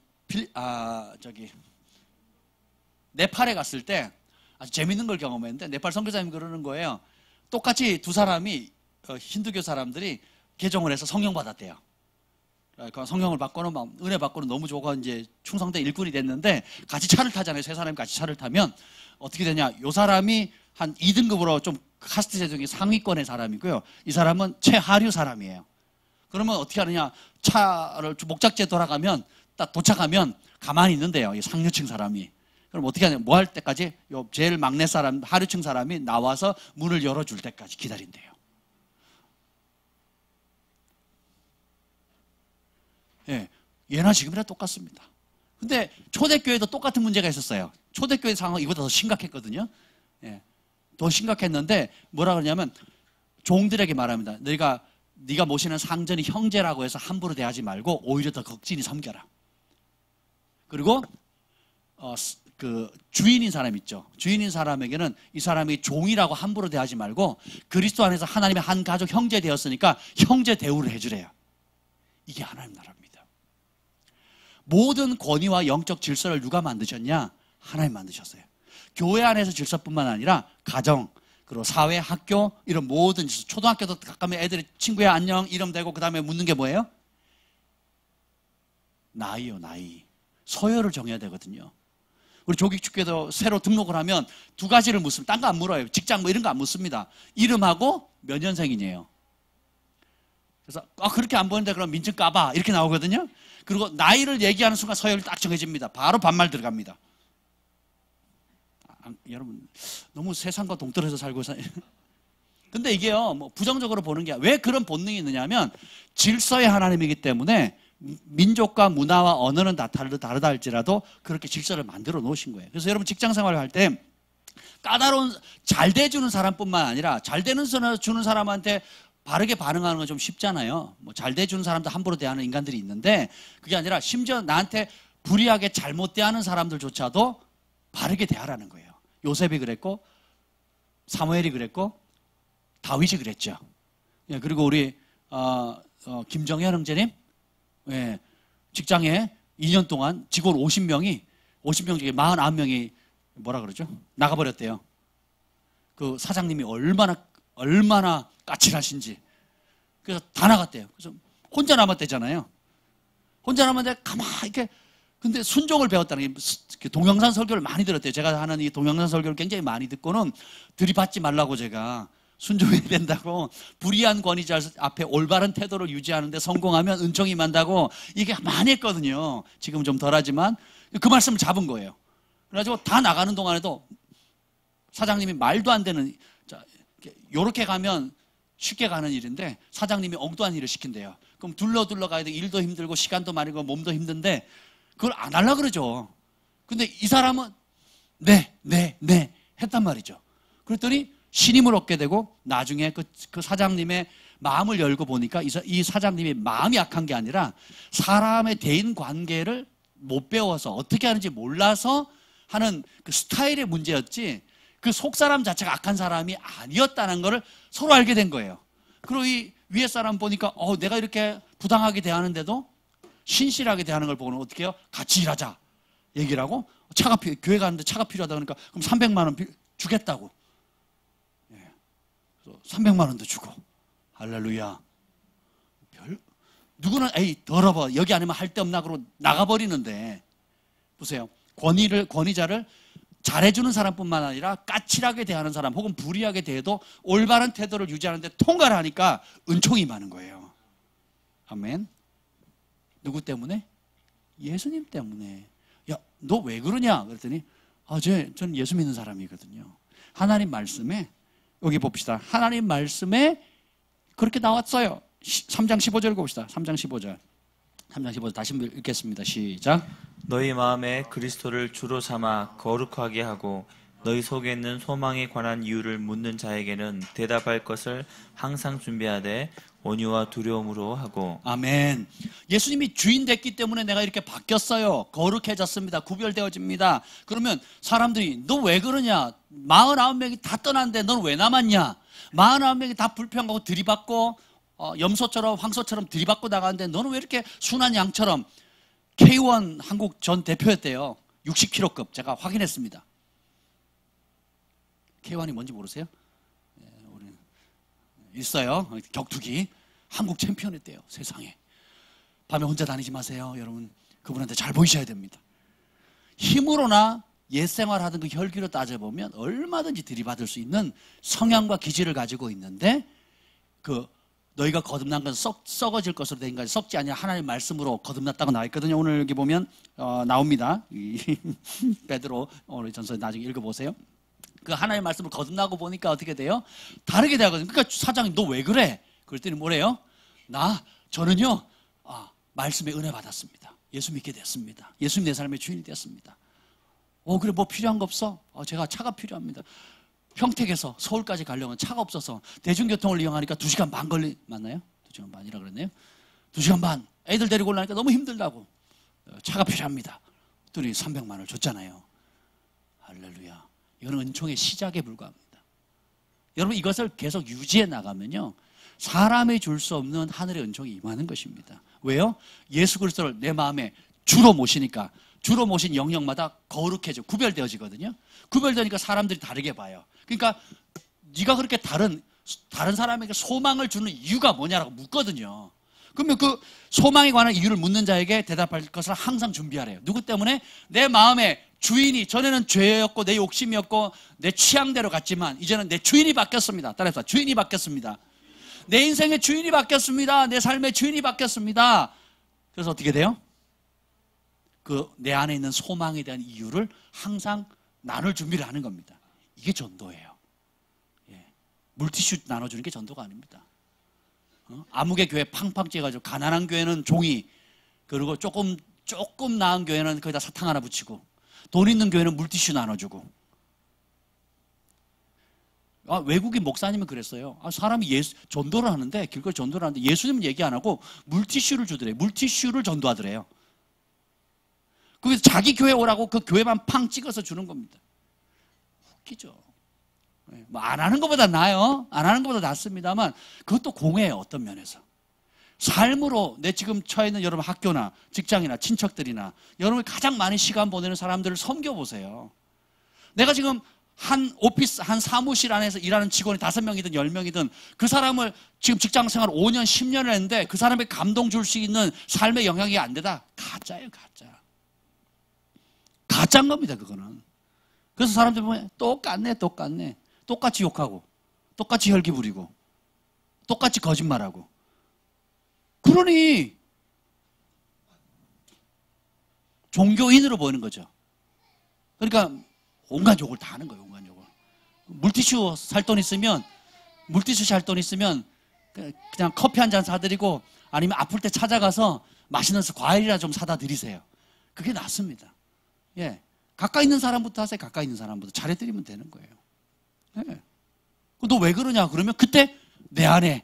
네팔에 갔을 때 아주 재밌는 걸 경험했는데 네팔 선교사님이 그러는 거예요. 똑같이 두 사람이 힌두교 사람들이 개종을 해서 성령 받았대요. 그러니까 성령을 받고는 막 은혜 받고는 너무 좋고 이제 충성대 일꾼이 됐는데 같이 차를 타잖아요. 세 사람이 같이 차를 타면 어떻게 되냐? 요 사람이 한 2등급으로 좀 카스트 제도의 상위권의 사람이고요. 이 사람은 최하류 사람이에요. 그러면 어떻게 하느냐? 차를 목적지에 돌아가면 딱 도착하면 가만히 있는데요. 이 상류층 사람이. 그럼 어떻게 하냐? 뭐 할 때까지? 요 제일 막내 사람, 하류층 사람이 나와서 문을 열어줄 때까지 기다린대요. 예, 예나 지금이나 똑같습니다. 근데 초대교회도 똑같은 문제가 있었어요. 초대교회 상황은 이보다 더 심각했거든요. 예, 더 심각했는데 뭐라 그러냐면 종들에게 말합니다. 네가 모시는 상전이 형제라고 해서 함부로 대하지 말고 오히려 더 극진히 섬겨라. 그리고 그 주인인 사람 있죠. 주인인 사람에게는 이 사람이 종이라고 함부로 대하지 말고 그리스도 안에서 하나님의 한 가족 형제 되었으니까 형제 대우를 해주래요. 이게 하나님 나라입니다. 모든 권위와 영적 질서를 누가 만드셨냐? 하나님 만드셨어요. 교회 안에서 질서뿐만 아니라 가정, 그리고 사회, 학교 이런 모든 질서. 초등학교도 가까면 애들이 친구야 안녕 이름 대고 그 다음에 묻는 게 뭐예요? 나이요, 나이. 서열을 정해야 되거든요. 우리 조기축교도 새로 등록을 하면 2가지를 묻습니다. 딴 거 안 물어요. 직장 뭐 이런 거 안 묻습니다. 이름하고 몇 년생이냐요. 그래서 그렇게 안 보는데 그럼 민증 까봐 이렇게 나오거든요. 그리고 나이를 얘기하는 순간 서열이 딱 정해집니다. 바로 반말 들어갑니다. 여러분 너무 세상과 동떨어져 살고 근데 이게요 뭐 부정적으로 보는 게 왜 그런 본능이 있느냐면 질서의 하나님이기 때문에 민족과 문화와 언어는 다 다르다 할지라도 그렇게 질서를 만들어 놓으신 거예요. 그래서 여러분 직장 생활을 할 때 까다로운 잘 대주는 사람뿐만 아니라 잘 주는 사람한테 바르게 반응하는 건 좀 쉽잖아요. 뭐 잘 대주는 사람도 함부로 대하는 인간들이 있는데 그게 아니라 심지어 나한테 불이하게 잘못 대하는 사람들조차도 바르게 대하라는 거예요. 요셉이 그랬고 사무엘이 그랬고 다윗이 그랬죠. 예, 그리고 우리 김정현 형제님 예, 직장에 2년 동안 직원 50명 중에 49명이 뭐라 그러죠? 나가버렸대요. 그 사장님이 얼마나 까칠하신지. 그래서 다 나갔대요. 그래서 혼자 남았대잖아요. 혼자 남았는데 가만히 이렇게 근데 순종을 배웠다는 게 동영상 설교를 많이 들었대요. 제가 하는 이 동영상 설교를 굉장히 많이 듣고는 들이받지 말라고 제가 순종해야 된다고 불의한 권위자 앞에 올바른 태도를 유지하는데 성공하면 은총이 만다고 이게 많이 했거든요. 지금 좀 덜하지만 그 말씀을 잡은 거예요. 그래가지고 다 나가는 동안에도 사장님이 말도 안 되는 요렇게 가면 쉽게 가는 일인데 사장님이 엉뚱한 일을 시킨대요. 그럼 둘러 가야 돼. 일도 힘들고 시간도 많이 가고 몸도 힘든데 그걸 안 하려고 그러죠. 근데 이 사람은 네 했단 말이죠. 그랬더니 신임을 얻게 되고 나중에 그 사장님의 마음을 열고 보니까 이 사장님이 마음이 약한 게 아니라 사람의 대인 관계를 못 배워서 어떻게 하는지 몰라서 하는 그 스타일의 문제였지 그 속사람 자체가 악한 사람이 아니었다는 것을 서로 알게 된 거예요. 그리고 이 위에 사람 보니까 내가 이렇게 부당하게 대하는데도 신실하게 대하는 걸 보고는 어떻게 해요? 같이 일하자 얘기를 하고 교회 가는데 차가 필요하다 그러니까 그럼 300만 원 주겠다고. 예. 그래서 300만 원도 주고 할렐루야. 누구는 에이 더러워 여기 아니면 할 데 없나 그러고 나가버리는데 보세요. 권위자를 잘해주는 사람뿐만 아니라 까칠하게 대하는 사람 혹은 불의하게 대해도 올바른 태도를 유지하는데 통과를 하니까 은총이 많은 거예요. 아멘. 누구 때문에? 예수님 때문에. 야, 너 왜 그러냐? 그랬더니 저는 예수 믿는 사람이거든요. 하나님 말씀에 여기 봅시다. 하나님 말씀에 그렇게 나왔어요. 3장 15절 봅시다. 3장 15절. 3장 15절 다시 읽겠습니다. 시작. 너희 마음에 그리스도를 주로 삼아 거룩하게 하고 너희 속에 있는 소망에 관한 이유를 묻는 자에게는 대답할 것을 항상 준비하되 온유와 두려움으로 하고. 아멘. 예수님이 주인 됐기 때문에 내가 이렇게 바뀌었어요. 거룩해졌습니다. 구별되어집니다. 그러면 사람들이 너 왜 그러냐? 49명이 다 떠났는데 넌 왜 남았냐? 49명이 다 불평하고 들이받고 염소처럼 황소처럼 들이받고 나가는데 너는 왜 이렇게 순한 양처럼. K1 한국 전 대표였대요. 60kg급 제가 확인했습니다. K1이 뭔지 모르세요? 네, 우리 있어요. 격투기 한국 챔피언했대요. 세상에. 밤에 혼자 다니지 마세요. 여러분 그분한테 잘 보이셔야 됩니다. 힘으로나 옛생활하던 그 혈기로 따져보면 얼마든지 들이받을 수 있는 성향과 기질을 가지고 있는데 너희가 거듭난 건 썩어질 것으로 된 것이 썩지 아니하 하나님의 말씀으로 거듭났다고 나와 있거든요. 오늘 여기 보면 나옵니다. 베드로 오늘 전서 나중에 읽어보세요. 그 하나님의 말씀을 거듭나고 보니까 어떻게 돼요? 다르게 되거든요. 그러니까 사장님 너 왜 그래? 그랬더니 뭐래요? 저는요 말씀에 은혜 받았습니다. 예수 믿게 됐습니다. 예수님 내 삶의 주인이 됐습니다. 그래 뭐 필요한 거 없어? 제가 차가 필요합니다. 평택에서 서울까지 가려면 차가 없어서 대중교통을 이용하니까 2시간 반 맞나요? 2시간 반이라 그랬네요. 2시간 반. 애들 데리고 올라니까 너무 힘들다고. 차가 필요합니다. 그랬더니 300만 원을 줬잖아요. 할렐루야. 이거는 은총의 시작에 불과합니다. 여러분 이것을 계속 유지해 나가면요. 사람이 줄 수 없는 하늘의 은총이 임하는 것입니다. 왜요? 예수 그리스도를 내 마음에 주로 모시니까 주로 모신 영역마다 거룩해져 구별되어지거든요. 구별되니까 사람들이 다르게 봐요. 그러니까 네가 그렇게 다른 사람에게 소망을 주는 이유가 뭐냐라고 묻거든요. 그러면 그 소망에 관한 이유를 묻는 자에게 대답할 것을 항상 준비하래요. 누구 때문에? 내 마음의 주인이 전에는 죄였고 내 욕심이었고 내 취향대로 갔지만 이제는 내 주인이 바뀌었습니다. 따라해서 주인이 바뀌었습니다. 내 인생의 주인이 바뀌었습니다. 내 삶의 주인이 바뀌었습니다. 그래서 어떻게 돼요? 내 안에 있는 소망에 대한 이유를 항상 나눌 준비를 하는 겁니다. 이게 전도예요. 물티슈 나눠주는 게 전도가 아닙니다. 아무개 교회 팡팡 찌어가지고 가난한 교회는 종이 그리고 조금 나은 교회는 거기다 사탕 하나 붙이고 돈 있는 교회는 물티슈 나눠주고 외국인 목사님은 그랬어요. 사람이 전도를 하는데 길거리 전도를 하는데 예수님은 얘기 안 하고 물티슈를 주더래요. 물티슈를 전도하더래요. 그래서 자기 교회 오라고 그 교회만 팡 찍어서 주는 겁니다. 웃기죠. 안 하는 것보다 나아요. 안 하는 것보다 낫습니다만 그것도 공해예요. 어떤 면에서. 삶으로 내 지금 처해 있는 여러분 학교나 직장이나 친척들이나 여러분이 가장 많이 시간 보내는 사람들을 섬겨보세요. 내가 지금 한 오피스, 한 사무실 안에서 일하는 직원이 5명이든 10명이든 그 사람을 지금 직장 생활 5년, 10년을 했는데 그 사람에게 감동 줄 수 있는 삶의 영향이 안 되다. 가짜예요, 가짜. 가짜인 겁니다, 그거는. 그래서 사람들이 보면 똑같네. 똑같이 욕하고, 똑같이 혈기 부리고, 똑같이 거짓말하고. 그러니, 종교인으로 보이는 거죠. 그러니까, 온갖 욕을 다 하는 거예요, 온갖 욕을. 물티슈 살 돈 있으면, 그냥 커피 한 잔 사드리고, 아니면 아플 때 찾아가서 맛있는 과일이나 좀 사다 드리세요. 그게 낫습니다. 가까이 있는 사람부터 하세요. 가까이 있는 사람부터 잘해드리면 되는 거예요. 너 왜 그러냐? 그러면 그때 내 안에,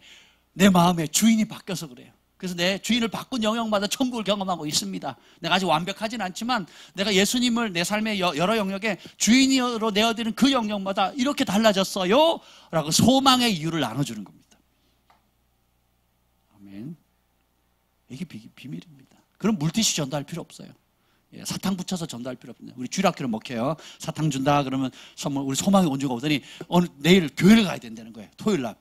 내 마음에 주인이 바뀌어서 그래요. 그래서 내 주인을 바꾼 영역마다 천국을 경험하고 있습니다. 내가 아직 완벽하진 않지만 내가 예수님을 내 삶의 여러 영역에 주인으로 내어드리는 그 영역마다 이렇게 달라졌어요. 라고 소망의 이유를 나눠주는 겁니다. 아멘. 이게 비밀입니다. 그럼 물티슈 전도할 필요 없어요. 사탕 붙여서 전도할 필요 없네요. 우리 주일학교를 먹혀요. 사탕 준다 그러면 선물 우리 소망의 온주가 오더니 내일 교회를 가야 된다는 거예요. 토요일 날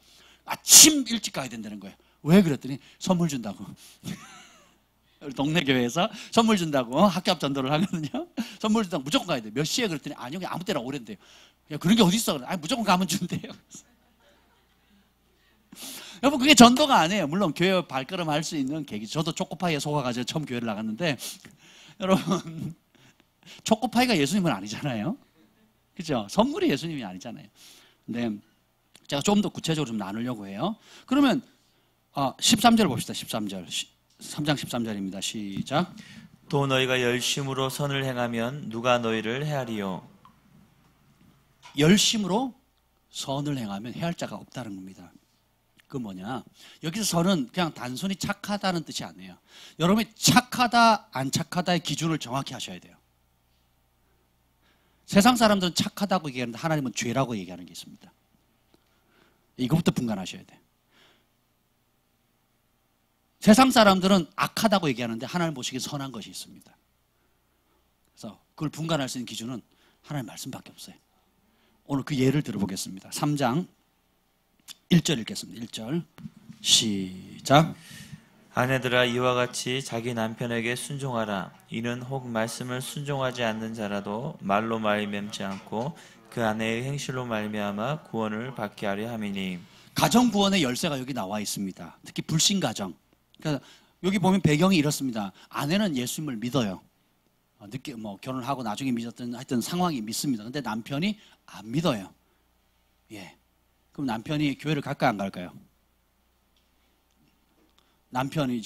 아침 일찍 가야 된다는 거예요. 왜 그랬더니 선물 준다고. 동네 교회에서 선물 준다고 학교 앞 전도를 하거든요. 선물 준다고 무조건 가야 돼. 몇 시에 그랬더니 아니요, 그냥 아무 때나 오랜대요. 야, 그런 게 어디 있어? 아니, 무조건 가면 준대요. 여러분, 그게 전도가 아니에요. 물론 교회 발걸음 할 수 있는 계기. 저도 초코파이에 속아가지고 처음 교회를 나갔는데, 여러분, 초코파이가 예수님은 아니잖아요. 그죠? 선물이 예수님이 아니잖아요. 근데 제가 좀 더 구체적으로 좀 나누려고 해요. 그러면 13절 봅시다. 13절. 3장 13절입니다. 시작. 또 너희가 열심으로 선을 행하면 누가 너희를 헤아리요. 열심으로 선을 행하면 헤아릴 자가 없다는 겁니다. 그 뭐냐? 여기서 선은 그냥 단순히 착하다는 뜻이 아니에요. 여러분이 착하다 안 착하다의 기준을 정확히 하셔야 돼요. 세상 사람들은 착하다고 얘기하는데 하나님은 죄라고 얘기하는 게 있습니다. 이것부터 분간하셔야 돼요. 세상 사람들은 악하다고 얘기하는데 하나님 보시기에 선한 것이 있습니다. 그래서 그걸 분간할 수 있는 기준은 하나님 말씀밖에 없어요. 오늘 그 예를 들어보겠습니다. 3장 1절 읽겠습니다. 1절 시작. 아내들아 이와 같이 자기 남편에게 순종하라. 이는 혹 말씀을 순종하지 않는 자라도 말로 말미암지 않고 그 아내의 행실로 말미암아 구원을 받게 하려 함이니. 가정 구원의 열쇠가 여기 나와 있습니다. 특히 불신 가정. 그러니까 여기 보면 배경이 이렇습니다. 아내는 예수님을 믿어요. 늦게 결혼을 하고 나중에 믿었던 하여튼 상황이 믿습니다. 근데 남편이 안 믿어요. 예. 그럼 남편이 교회를 갈까요, 안 갈까요? 남편이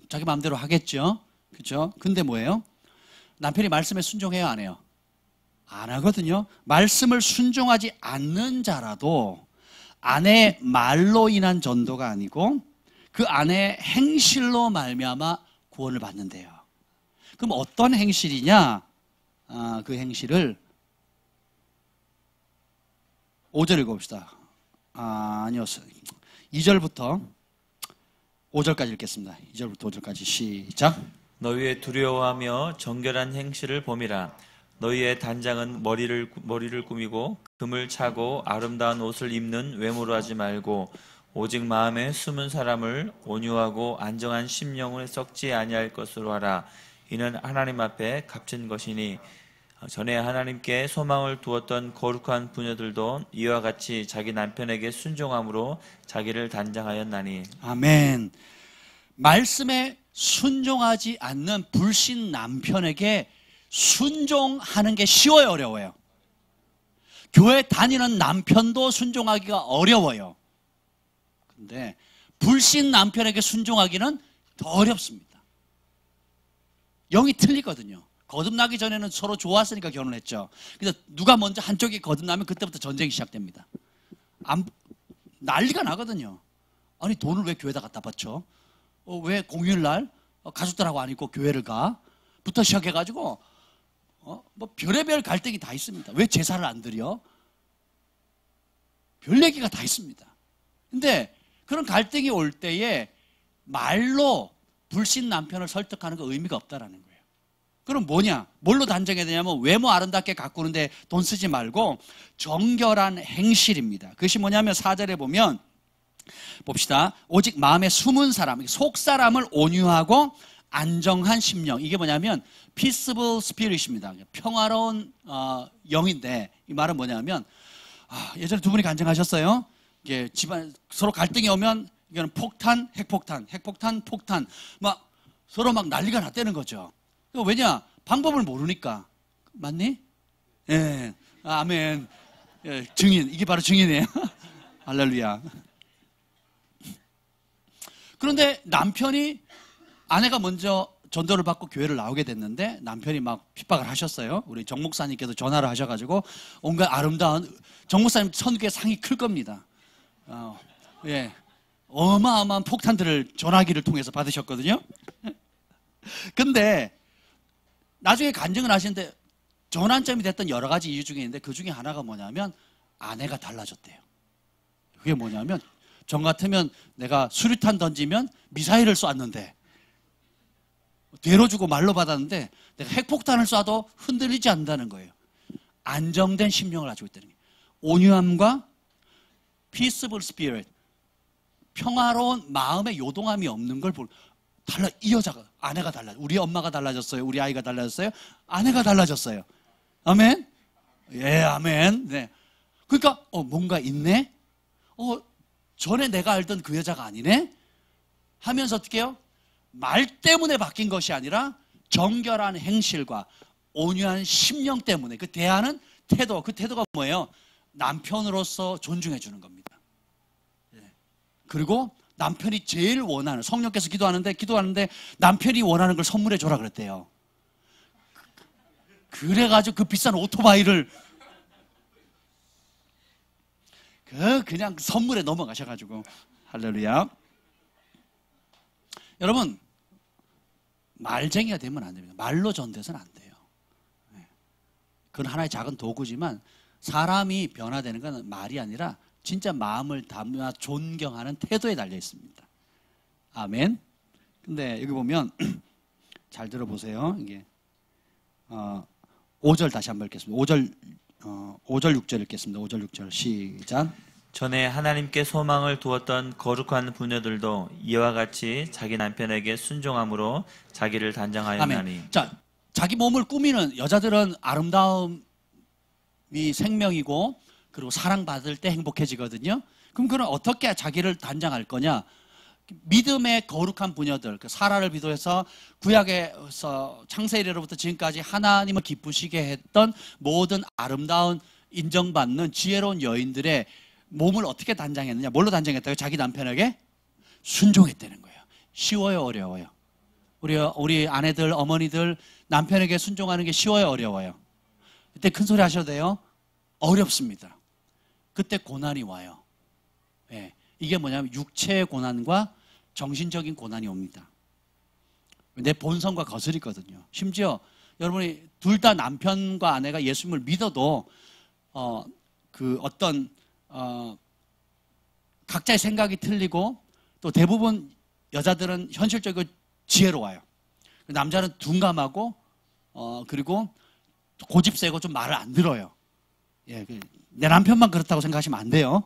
자기 마음대로 하겠죠. 그렇죠? 근데 뭐예요? 남편이 말씀에 순종해요, 안 해요? 안 하거든요. 말씀을 순종하지 않는 자라도 아내의 말로 인한 전도가 아니고 그 아내의 행실로 말미암아 구원을 받는데요. 그럼 어떤 행실이냐? 그 행실을 5절 읽어봅시다. 아니요, 2절부터 5절까지 읽겠습니다. 2절부터 5절까지 시작. 너희의 두려워하며 정결한 행실을 봄이라. 너희의 단장은 머리를 꾸미고 금을 차고 아름다운 옷을 입는 외모로 하지 말고 오직 마음에 숨은 사람을 온유하고 안정한 심령을 썩지 아니할 것으로 하라. 이는 하나님 앞에 값진 것이니 전에 하나님께 소망을 두었던 거룩한 부녀들도 이와 같이 자기 남편에게 순종함으로 자기를 단장하였나니. 아멘. 말씀에 순종하지 않는 불신 남편에게 순종하는 게 쉬워요, 어려워요? 교회 다니는 남편도 순종하기가 어려워요. 근데 불신 남편에게 순종하기는 더 어렵습니다. 영이 틀리거든요. 거듭나기 전에는 서로 좋았으니까 결혼했죠. 근데 누가 먼저 한쪽이 거듭나면 그때부터 전쟁이 시작됩니다. 난리가 나거든요. 아니, 돈을 왜 교회에다 갖다 바쳐? 왜 공휴일날 가족들하고 안 있고 교회를 가? 부터 시작해가지고 뭐 별의별 갈등이 다 있습니다. 왜 제사를 안 드려? 별 얘기가 다 있습니다. 근데 그런 갈등이 올 때에 말로 불신 남편을 설득하는 거 의미가 없다라는 거예요. 그럼 뭐냐? 뭘로 단정해야 되냐면 외모 아름답게 가꾸는데 돈 쓰지 말고 정결한 행실입니다. 그것이 뭐냐면 4절에 보면 봅시다. 오직 마음에 숨은 사람, 속 사람을 온유하고 안정한 심령. 이게 뭐냐면 peaceable spirit입니다. 평화로운 영인데 이 말은 뭐냐면 예전에 두 분이 간증하셨어요. 이게 집안 서로 갈등이 오면 이거는 폭탄, 핵폭탄, 핵폭탄, 폭탄 막 서로 막 난리가 났다는 거죠. 왜냐? 방법을 모르니까. 맞니? 예. 아멘. 예, 증인. 이게 바로 증인이에요. 할렐루야. 그런데 남편이 아내가 먼저 전도를 받고 교회를 나오게 됐는데 남편이 막 핍박을 하셨어요. 우리 정 목사님께서 전화를 하셔가지고 온갖 아름다운 정 목사님 선교의 상이 클 겁니다. 예, 어마어마한 폭탄들을 전화기를 통해서 받으셨거든요. 근데 나중에 간증을 하시는데 전환점이 됐던 여러 가지 이유 중에 있는데 그 중에 하나가 뭐냐면 아내가 달라졌대요. 그게 뭐냐면 전 같으면 내가 수류탄 던지면 미사일을 쐈는데 되로 주고 말로 받았는데 내가 핵폭탄을 쏴도 흔들리지 않는다는 거예요. 안정된 심령을 가지고 있다는 거예요. 온유함과 peaceable spirit, 평화로운 마음의 요동함이 없는 걸 이 여자가, 아내가 우리 엄마가 달라졌어요? 우리 아이가 달라졌어요? 아내가 달라졌어요. 아멘? 예, 아멘. 네. 그러니까, 뭔가 있네? 전에 내가 알던 그 여자가 아니네? 하면서 어떻게 해요? 말 때문에 바뀐 것이 아니라 정결한 행실과 온유한 심령 때문에 그 대하는 태도, 그 태도가 뭐예요? 남편으로서 존중해 주는 겁니다. 그리고 남편이 제일 원하는, 성령께서 기도하는데 남편이 원하는 걸 선물해 줘라 그랬대요. 그래가지고 그 비싼 오토바이를 그냥 선물에 넘어가셔가지고. 할렐루야. 여러분, 말쟁이가 되면 안 됩니다. 말로 전돼서는 안 돼요. 그건 하나의 작은 도구지만 사람이 변화되는 건 말이 아니라 진짜 마음을 담아 존경하는 태도에 달려 있습니다. 아멘. 근데 여기 보면 잘 들어보세요. 이게 5절 다시 한번 읽겠습니다. 5절 6절 읽겠습니다. 5절 6절 시작. 전에 하나님께 소망을 두었던 거룩한 부녀들도 이와 같이 자기 남편에게 순종함으로 자기를 단장하였나니. 아멘. 자, 자기 몸을 꾸미는 여자들은 아름다움이 생명이고 그리고 사랑받을 때 행복해지거든요. 그럼 그는 어떻게 자기를 단장할 거냐? 믿음의 거룩한 부녀들, 사라를 비롯해서 구약에서 창세일로부터 지금까지 하나님을 기쁘시게 했던 모든 아름다운 인정받는 지혜로운 여인들의 몸을 어떻게 단장했느냐? 뭘로 단장했다고요? 자기 남편에게 순종했다는 거예요. 쉬워요, 어려워요? 우리 아내들, 어머니들 남편에게 순종하는 게 쉬워요, 어려워요? 그때 큰 소리 하셔도 돼요? 어렵습니다. 그때 고난이 와요. 예, 이게 뭐냐면 육체의 고난과 정신적인 고난이 옵니다. 내 본성과 거슬리거든요. 심지어 여러분이 둘 다 남편과 아내가 예수님을 믿어도 각자의 생각이 틀리고 또 대부분 여자들은 현실적으로 지혜로워요. 남자는 둔감하고 그리고 고집세고 좀 말을 안 들어요. 예, 내 남편만 그렇다고 생각하시면 안 돼요.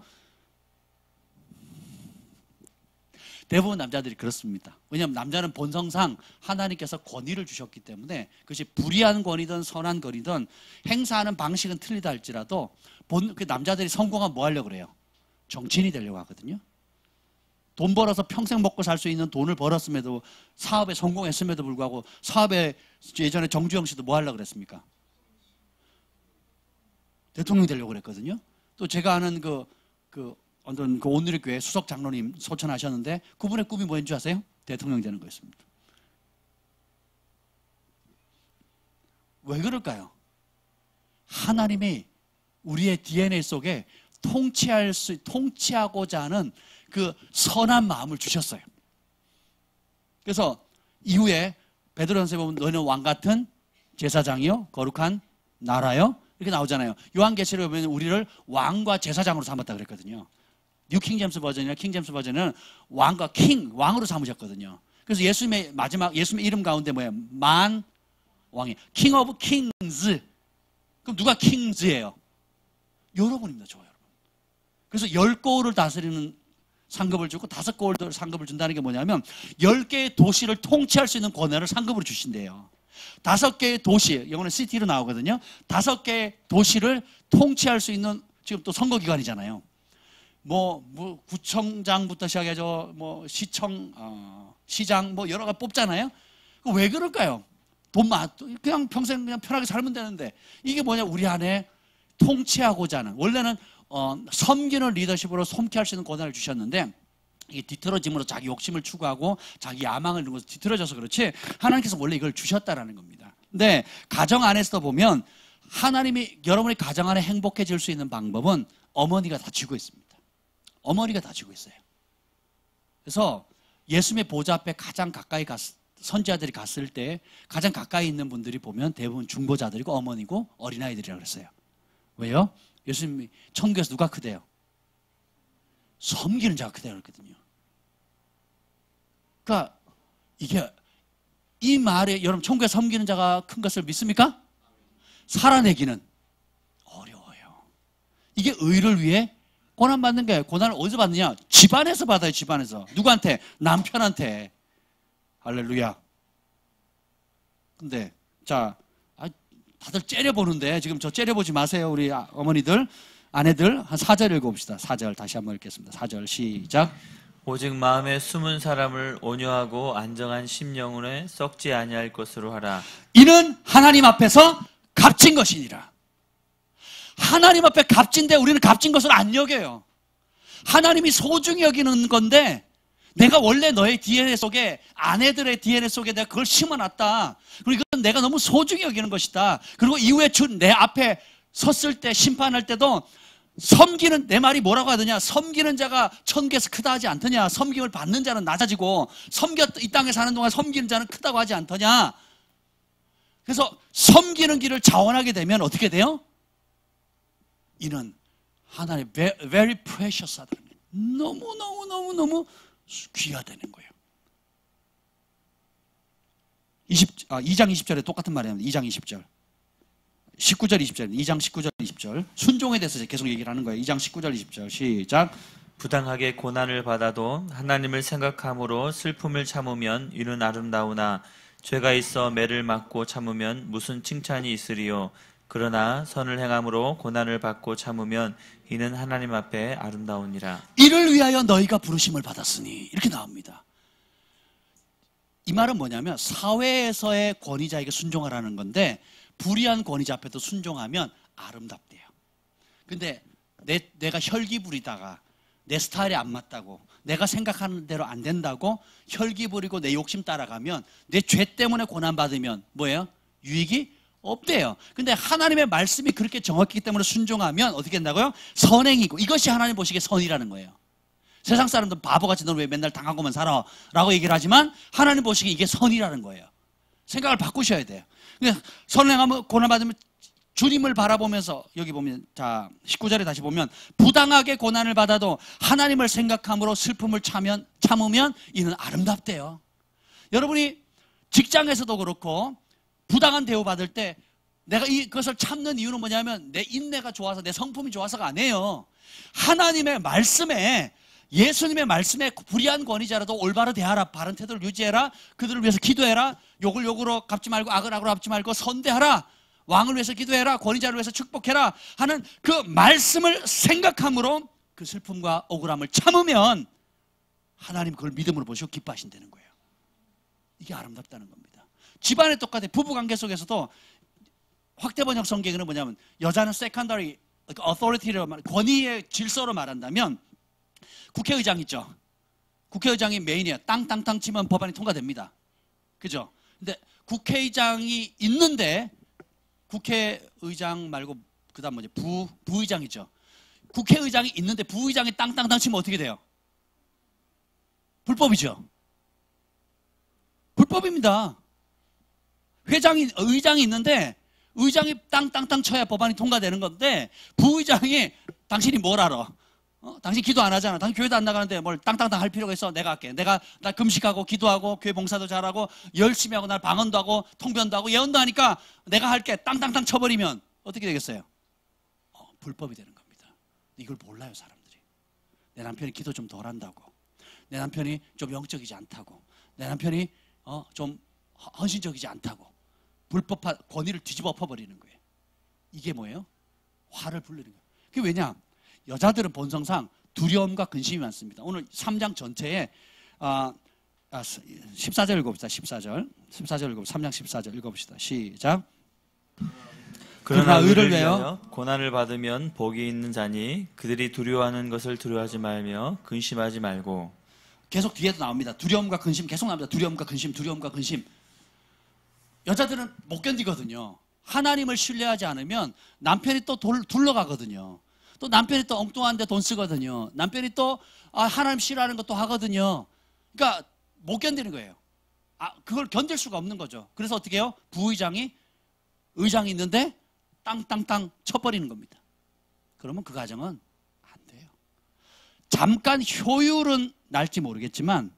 대부분 남자들이 그렇습니다. 왜냐하면 남자는 본성상 하나님께서 권위를 주셨기 때문에 그것이 불의한 권위든 선한 권위든 행사하는 방식은 틀리다 할지라도 그 남자들이 성공하면 뭐 하려고 그래요? 정치인이 되려고 하거든요. 돈 벌어서 평생 먹고 살 수 있는 돈을 벌었음에도 사업에 성공했음에도 불구하고 사업에 예전에 정주영 씨도 뭐 하려고 그랬습니까? 대통령이 되려고 그랬거든요. 또 제가 아는 어떤 오늘의 교회 수석 장로님 소천하셨는데 그분의 꿈이 뭐인 줄 아세요? 대통령 되는 거였습니다. 왜 그럴까요? 하나님이 우리의 DNA 속에 통치하고자 하는 그 선한 마음을 주셨어요. 그래서 이후에 베드로전서에 보면 너는 왕 같은 제사장이요 거룩한 나라요 이렇게 나오잖아요. 요한계시록에 보면 우리를 왕과 제사장으로 삼았다 그랬거든요. 뉴 킹제임스 버전이나 킹제임스 버전은 왕과 왕으로 삼으셨거든요. 그래서 예수님의 이름 가운데 뭐예요? 만 왕이 킹 오브 킹즈. 그럼 누가 킹즈예요? 여러분입니다. 저와 여러분. 그래서 10고을을 다스리는 상급을 주고 5고을 상급을 준다는 게 뭐냐면 10개의 도시를 통치할 수 있는 권한을 상급으로 주신대요. 5개의 도시, 영어는 시티로 나오거든요. 5개의 도시를 통치할 수 있는, 지금 또 선거기간이잖아요. 구청장부터 시작해서 시장 여러 가지 뽑잖아요. 왜 그럴까요? 그냥 평생 그냥 편하게 살면 되는데 이게 뭐냐? 우리 안에 통치하고자 하는, 원래는 섬기는 리더십으로 섬기할 수 있는 권한을 주셨는데 이게 뒤틀어짐으로 자기 욕심을 추구하고 자기 야망을 누르면서 뒤틀어져서 그렇지 하나님께서 원래 이걸 주셨다라는 겁니다. 근데 가정 안에서 보면 하나님이 여러분의 가정 안에 행복해질 수 있는 방법은 어머니가 다 쥐고 있습니다. 어머니가 다 쥐고 있어요. 그래서 예수님의 보좌 앞에 가장 가까이 선지자들이 갔을 때 가장 가까이 있는 분들이 보면 대부분 중보자들이고 어머니고 어린아이들이라고 그랬어요. 왜요? 예수님이 천국에서 누가 크대요? 섬기는 자가 크대요 그랬거든요. 그러니까 이 말에 여러분 천국에 섬기는 자가 큰 것을 믿습니까? 살아내기는 어려워요. 이게 의를 위해 고난받는 거예요. 고난을 어디서 받느냐? 집안에서 받아요. 집안에서. 누구한테? 남편한테. 할렐루야. 근데 자, 다들 째려보는데 지금 저 째려보지 마세요. 우리 어머니들, 아내들. 한 4절 읽어봅시다. 4절 다시 한번 읽겠습니다. 4절 시작. 오직 마음에 숨은 사람을 온유하고 안정한 심령으로 썩지 아니할 것으로 하라. 이는 하나님 앞에서 값진 것이니라. 하나님 앞에 값진데 우리는 값진 것을 안 여겨요. 하나님이 소중히 여기는 건데 내가 원래 너의 DNA 속에, 아내들의 DNA 속에 내가 그걸 심어놨다. 그리고 이건 내가 너무 소중히 여기는 것이다. 그리고 이후에 내 앞에 섰을 때, 심판할 때도 섬기는, 내 말이 뭐라고 하더냐, 섬기는 자가 천국에서 크다 하지 않더냐, 섬김을 받는 자는 낮아지고 이 땅에 사는 동안 섬기는 자는 크다고 하지 않더냐. 그래서 섬기는 길을 자원하게 되면 어떻게 돼요? 이는 하나님 very precious 하다. 너무 귀하다는 거예요. 2장 20절에 똑같은 말이에요. 2장 20절. 19절 20절. 2장 19절 20절. 순종에 대해서 계속 얘기를 하는 거예요. 2장 19절 20절. 시작. 부당하게 고난을 받아도 하나님을 생각함으로 슬픔을 참으면 이는 아름다우나 죄가 있어 매를 맞고 참으면 무슨 칭찬이 있으리요. 그러나 선을 행함으로 고난을 받고 참으면 이는 하나님 앞에 아름다우니라. 이를 위하여 너희가 부르심을 받았으니, 이렇게 나옵니다. 이 말은 뭐냐면 사회에서의 권위자에게 순종하라는 건데 불의한 권위자 앞에도 순종하면 아름답대요. 근데 내가 혈기 부리다가 내 스타일이 안 맞다고, 내가 생각하는 대로 안 된다고 혈기 부리고 내 욕심 따라가면, 내 죄 때문에 고난받으면 뭐예요? 유익이 없대요. 근데 하나님의 말씀이 그렇게 정확하기 때문에 순종하면 어떻게 된다고요? 선행이고, 이것이 하나님 보시기에 선이라는 거예요. 세상 사람들은 바보같이 너는 왜 맨날 당하고만 살아? 라고 얘기를 하지만 하나님 보시기에 이게 선이라는 거예요. 생각을 바꾸셔야 돼요. 선행하면 고난받으면 주님을 바라보면서, 여기 보면, 자, 19절에 다시 보면, 부당하게 고난을 받아도 하나님을 생각함으로 슬픔을 참으면 이는 아름답대요. 여러분이 직장에서도 그렇고 부당한 대우받을 때 내가 이것을 참는 이유는 뭐냐면 내 인내가 좋아서, 내 성품이 좋아서가 아니에요. 하나님의 말씀에, 예수님의 말씀에 불의한 권위자라도 올바로 대하라, 바른 태도를 유지해라, 그들을 위해서 기도해라, 욕을 욕으로 갚지 말고 악을 악으로 갚지 말고 선대하라, 왕을 위해서 기도해라, 권위자를 위해서 축복해라 하는 그 말씀을 생각함으로 그 슬픔과 억울함을 참으면 하나님 그걸 믿음으로 보시고 기뻐하신다는 거예요. 이게 아름답다는 겁니다. 집안에 똑같아. 부부관계 속에서도 확대번역 성경에는 뭐냐면 여자는 secondary authority로, 권위의 질서로 말한다면 국회의장 있죠. 국회의장이 메인이에요. 땅땅땅 치면 법안이 통과됩니다. 그죠? 근데 국회의장이 있는데, 국회의장 말고 그 다음 뭐지? 부의장이죠. 국회의장이 있는데 부의장이 땅땅땅 치면 어떻게 돼요? 불법이죠. 불법입니다. 의장이 있는데 의장이 땅땅땅 쳐야 법안이 통과되는 건데, 부의장이 당신이 뭘 알아? 당신 기도 안 하잖아. 당신 교회도 안 나가는데 뭘 땅땅땅 할 필요가 있어? 내가 할게. 나 금식하고 기도하고 교회 봉사도 잘하고 열심히 하고 날 방언도 하고 통변도 하고 예언도 하니까 내가 할게. 땅땅땅 쳐버리면 어떻게 되겠어요? 불법이 되는 겁니다. 이걸 몰라요, 사람들이. 내 남편이 기도 좀 덜 한다고, 내 남편이 좀 영적이지 않다고, 내 남편이 좀 헌신적이지 않다고 불법한 권위를 뒤집어 엎어버리는 거예요. 이게 뭐예요? 화를 부르는 거예요. 그게 왜냐? 여자들은 본성상 두려움과 근심이 많습니다. 오늘 3장 전체에 14절 읽어봅시다. 14절 읽어봅시다. 3장 14절 읽어봅시다. 시작. 그러나 의를 위하여 고난을 받으면 복이 있는 자니 그들이 두려워하는 것을 두려워하지 말며 근심하지 말고. 계속 뒤에도 나옵니다. 두려움과 근심 계속 나옵니다. 두려움과 근심, 두려움과 근심. 여자들은 못 견디거든요. 하나님을 신뢰하지 않으면 남편이 또 둘러가거든요. 또 남편이 또 엉뚱한데 돈 쓰거든요. 남편이 또 하나님 싫어하는 것도 하거든요. 그러니까 못 견디는 거예요. 그걸 견딜 수가 없는 거죠. 그래서 어떻게 해요? 부의장이, 의장이 있는데 땅땅땅 쳐버리는 겁니다. 그러면 그 가정은 안 돼요. 잠깐 효율은 날지 모르겠지만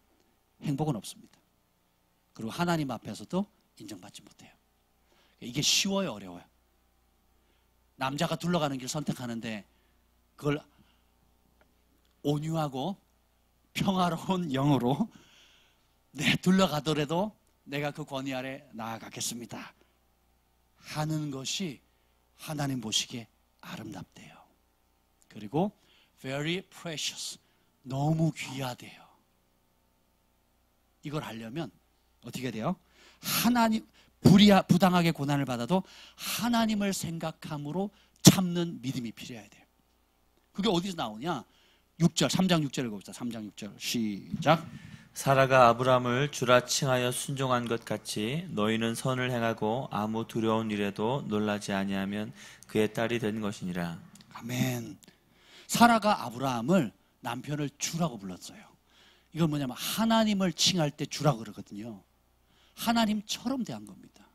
행복은 없습니다. 그리고 하나님 앞에서도 인정받지 못해요. 이게 쉬워요, 어려워요? 남자가 둘러가는 길 선택하는데 그걸 온유하고 평화로운 영으로, 그리고 하나님 앞에서 순종하는 게 얼마나 어려운지 몰라요. 그래서 하나님 보시기에 이게 아름답다는 겁니다. 그리고 하나님 보시기에 이게 선이라는 겁니다. 둘러가더라도 내가 그 권위 아래 나아가겠습니다 하는 것이 하나님 보시기에 아름답대요. 그리고 very precious, 너무 귀하대요. 이걸 하려면 어떻게 돼요? 하나님, 부당하게 고난을 받아도 하나님을 생각함으로 참는 믿음이 필요해야 돼요. 그게 어디서 나오냐? 6절, 3장 6절 읽어봅시다. 3장 6절 시작. 사라가 아브라함을 주라 칭하여 순종한 것 같이 너희는 선을 행하고 아무 두려운 일에도 놀라지 아니하면 그의 딸이 된 것이니라. 아멘. 사라가 아브라함을 남편을 주라고 불렀어요. 이건 뭐냐면 하나님을 칭할 때 주라고 그러거든요. 하나님처럼 대한 겁니다.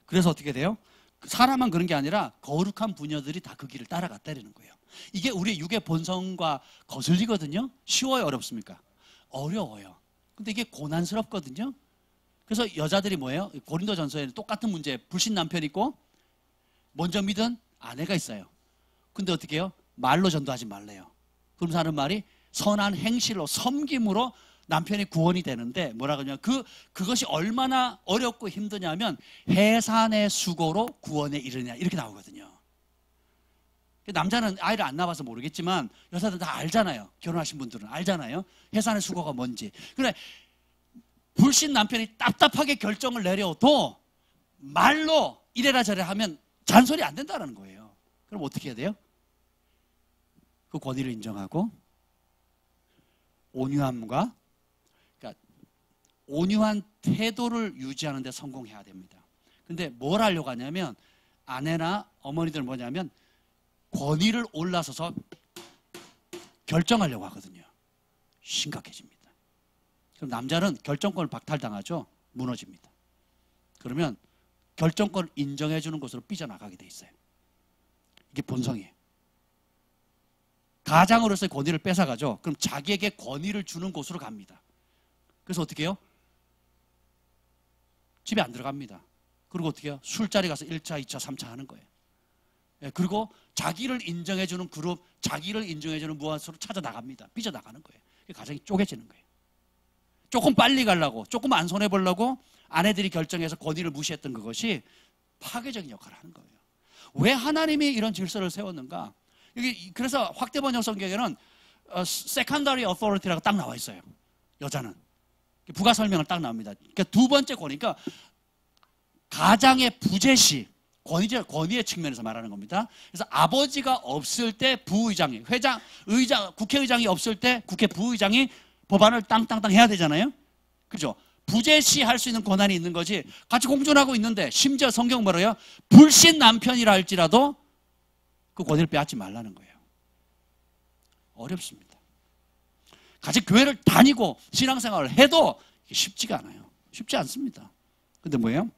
그래서 어떻게 돼요? 사람만 그런 게 아니라 거룩한 부녀들이 다 그 길을 따라갔다는 거예요. 이게 우리의 육의 본성과 거슬리거든요. 쉬워요, 어렵습니까? 어려워요. 근데 이게 고난스럽거든요. 그래서 여자들이 뭐예요? 고린도전서에는 똑같은 문제, 불신 남편 있고 먼저 믿은 아내가 있어요. 근데 어떻게 해요? 말로 전도하지 말래요. 그러면서 하는 말이 선한 행실로, 섬김으로 남편이 구원이 되는데 뭐라 그러냐면 그것이 얼마나 어렵고 힘드냐면 해산의 수고로 구원에 이르냐 이렇게 나오거든요. 남자는 아이를 안 낳아봐서 모르겠지만 여자들은 다 알잖아요. 결혼하신 분들은 알잖아요. 해산의 수고가 뭔지. 그래 불신 남편이 답답하게 결정을 내려도 말로 이래라 저래라 하면 잔소리 안 된다는 거예요. 그럼 어떻게 해야 돼요? 그 권위를 인정하고 온유함과 그러니까 온유한 태도를 유지하는 데 성공해야 됩니다. 근데 뭘 하려고 하냐면 아내나 어머니들은 뭐냐면 권위를 올라서서 결정하려고 하거든요. 심각해집니다. 그럼 남자는 결정권을 박탈당하죠. 무너집니다. 그러면 결정권을 인정해 주는 것으로 삐져나가게 돼 있어요. 이게 본성이에요. 가장으로서의 권위를 뺏어가죠. 그럼 자기에게 권위를 주는 곳으로 갑니다. 그래서 어떻게 해요? 집에 안 들어갑니다. 그리고 어떻게 해요? 술자리 가서 1차, 2차, 3차 하는 거예요. 그리고 자기를 인정해주는 그룹, 자기를 인정해주는 무엇으로 찾아 나갑니다. 삐져 나가는 거예요. 가정이 쪼개지는 거예요. 조금 빨리 가려고, 조금 안 손해보려고 아내들이 결정해서 권위를 무시했던 그것이 파괴적인 역할을 하는 거예요. 왜 하나님이 이런 질서를 세웠는가? 여기 그래서 확대 번역 성경에는 secondary authority라고 딱 나와 있어요. 여자는 부가 설명을 딱 나옵니다. 그러니까 두 번째 권위니까 가장의 부재시 권위의 측면에서 말하는 겁니다. 그래서 아버지가 없을 때 부의장이, 국회의장이 없을 때 국회 부의장이 법안을 땅땅땅 해야 되잖아요. 그죠? 부재시할 수 있는 권한이 있는 거지. 같이 공존하고 있는데 심지어 성경 뭐래요? 불신 남편이라 할지라도 그 권위를 빼앗지 말라는 거예요. 어렵습니다. 같이 교회를 다니고 신앙생활을 해도 쉽지가 않아요. 쉽지 않습니다. 근데 뭐예요?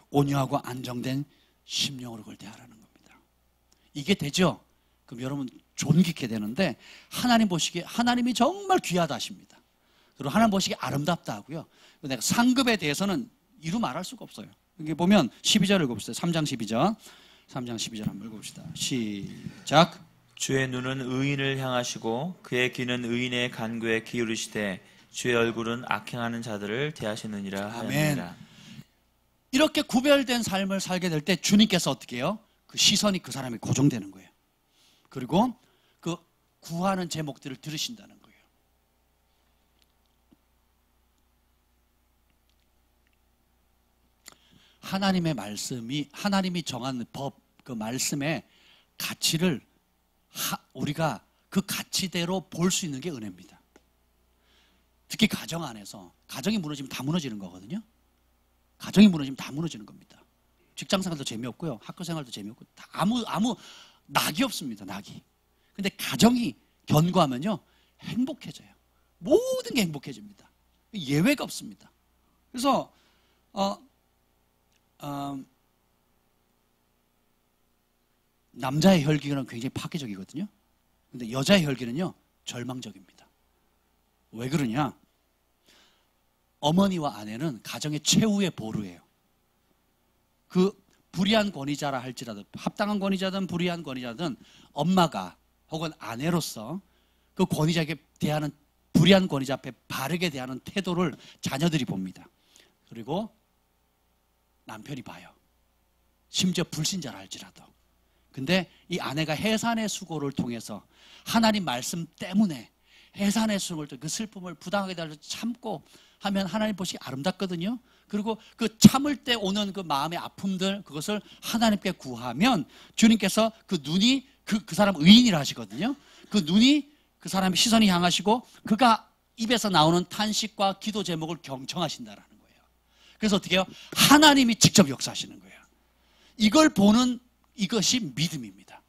온유하고 안정된 심령으로 그걸 대하라는 겁니다. 이게 되죠? 그럼 여러분 존귀케 되는데 하나님 보시기에 하나님이 정말 귀하다 하십니다. 그리고 하나님 보시기에 아름답다 하고요. 내가 상급에 대해서는 이루 말할 수가 없어요. 여기 보면 12절 읽어봅시다. 3장 12절. 3장 12절 한번 읽어봅시다. 시작. 주의 눈은 의인을 향하시고 그의 귀는 의인의 간구에 기울이시되 주의 얼굴은 악행하는 자들을 대하시느니라 하였느니라. 이렇게 구별된 삶을 살게 될 때 주님께서 어떻게 해요? 그 시선이 그 사람에 고정되는 거예요. 그리고 그 구하는 제목들을 들으신다는 거예요. 하나님의 말씀이 하나님이 정한 법, 그 말씀의 가치를 우리가 그 가치대로 볼 수 있는 게 은혜입니다. 특히 가정 안에서 가정이 무너지면 다 무너지는 거거든요. 가정이 무너지면 다 무너지는 겁니다. 직장생활도 재미없고요. 학교생활도 재미없고 다 아무 낙이 없습니다. 낙이. 근데 가정이 견고하면요 행복해져요. 모든 게 행복해집니다. 예외가 없습니다. 그래서 남자의 혈기는 굉장히 파괴적이거든요. 근데 여자의 혈기는요 절망적입니다. 왜 그러냐? 어머니와 아내는 가정의 최후의 보루예요. 그 불의한 권위자라 할지라도 합당한 권위자든 불의한 권위자든 엄마가 혹은 아내로서 그 권위자에게 대하는 불의한 권위자 앞에 바르게 대하는 태도를 자녀들이 봅니다. 그리고 남편이 봐요. 심지어 불신자라 할지라도. 근데 이 아내가 해산의 수고를 통해서 하나님 말씀 때문에 해산의 수고를 통해 그 슬픔을 부당하게 달려 참고 하면 하나님 보시기 아름답거든요. 그리고 그 참을 때 오는 그 마음의 아픔들, 그것을 하나님께 구하면 주님께서 그 눈이 그 사람 의인이라 하시거든요. 그 눈이 그 사람의 시선이 향하시고 그가 입에서 나오는 탄식과 기도 제목을 경청하신다라는 거예요. 그래서 어떻게 해요? 하나님이 직접 역사하시는 거예요. 이걸 보는 이것이 믿음입니다.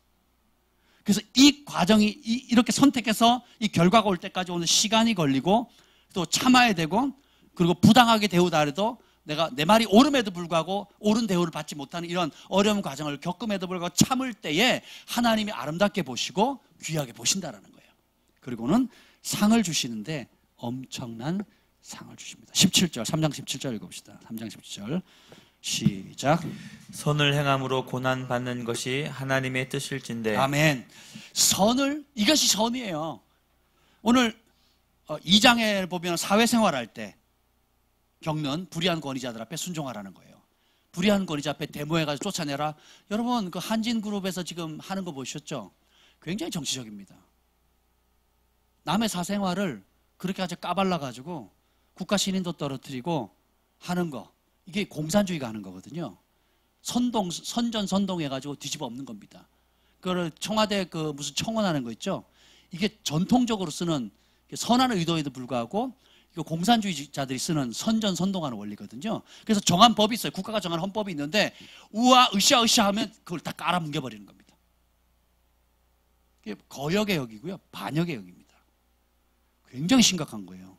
그래서 이 과정이 이렇게 선택해서 이 결과가 올 때까지 오는 시간이 걸리고 또 참아야 되고 그리고 부당하게 대우다 해도 내가 내 말이 옳음에도 불구하고 옳은 대우를 받지 못하는 이런 어려운 과정을 겪음에도 불구하고 참을 때에 하나님이 아름답게 보시고 귀하게 보신다라는 거예요. 그리고는 상을 주시는데 엄청난 상을 주십니다. 17절, 3장 17절 읽어봅시다. 3장 17절 시작. 선을 행함으로 고난 받는 것이 하나님의 뜻일진데. 아멘. 선을, 이것이 선이에요. 오늘 2장에 보면 사회생활할 때 겪는 불의한 권위자들 앞에 순종하라는 거예요. 불의한 권위자 앞에 데모해가지고 쫓아내라. 여러분 그 한진그룹에서 지금 하는 거 보셨죠? 굉장히 정치적입니다. 남의 사생활을 그렇게 아주 까발라가지고 국가 신인도 떨어뜨리고 하는 거, 이게 공산주의가 하는 거거든요. 선전선동해가지고 뒤집어 엎는 겁니다. 그걸 청와대 그 무슨 청원하는 거 있죠? 이게 전통적으로 쓰는 선한 의도에도 불구하고 공산주의자들이 쓰는 선전선동하는 원리거든요. 그래서 정한 법이 있어요. 국가가 정한 헌법이 있는데 우와 으쌰으쌰 하면 그걸 다 깔아뭉개버리는 겁니다. 이게 거역개혁이고요, 반역개혁입니다. 굉장히 심각한 거예요.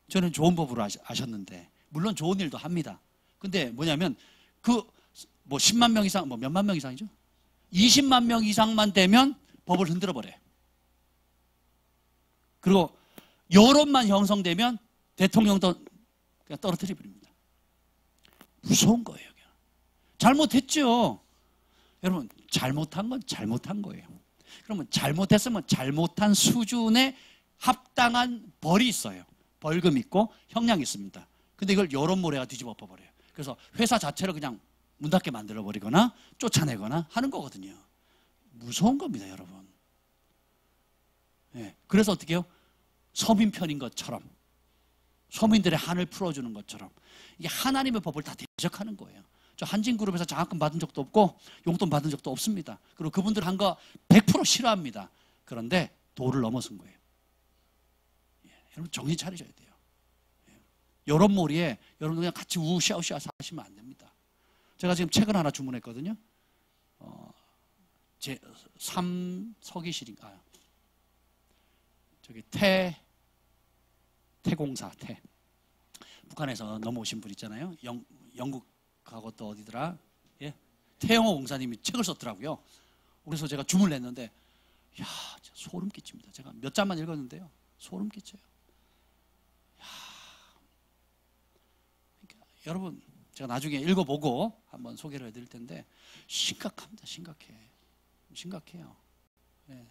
저는 좋은 법으로 아셨는데 물론 좋은 일도 합니다. 근데 뭐냐면 뭐 10만 명 이상, 뭐 몇만 명 이상이죠? 20만 명 이상만 되면 법을 흔들어 버려요. 그리고 여론만 형성되면 대통령도 그냥 떨어뜨려 버립니다. 무서운 거예요. 잘못했죠. 여러분 잘못한 건 잘못한 거예요. 그러면 잘못했으면 잘못한 수준의 합당한 벌이 있어요. 벌금 있고 형량이 있습니다. 근데 이걸 여론모래가 뒤집어 엎어버려요. 그래서 회사 자체를 그냥 문 닫게 만들어버리거나 쫓아내거나 하는 거거든요. 무서운 겁니다, 여러분. 네. 그래서 어떻게 해요? 서민 편인 것처럼, 서민들의 한을 풀어주는 것처럼 이게 하나님의 법을 다 대적하는 거예요. 저 한진그룹에서 장학금 받은 적도 없고 용돈 받은 적도 없습니다. 그리고 그분들 한 거 100% 싫어합니다. 그런데 도를 넘어선 거예요. 예, 여러분 정신 차리셔야 돼요. 예. 여론몰이에 여러분 그냥 같이 우샤우샤 사시면 안 됩니다. 제가 지금 책을 하나 주문했거든요. 제 3서기실인가 저기 태공사 북한에서 넘어오신 분 있잖아요. 영국하고 또 어디더라? 예? 태영호 공사님이 책을 썼더라고요. 그래서 제가 주문을 했는데 야, 소름 끼칩니다. 제가 몇 장만 읽었는데요. 소름 끼쳐요. 야. 그러니까 여러분 제가 나중에 읽어보고 한번 소개를 해드릴 텐데 심각합니다. 심각해요. 예.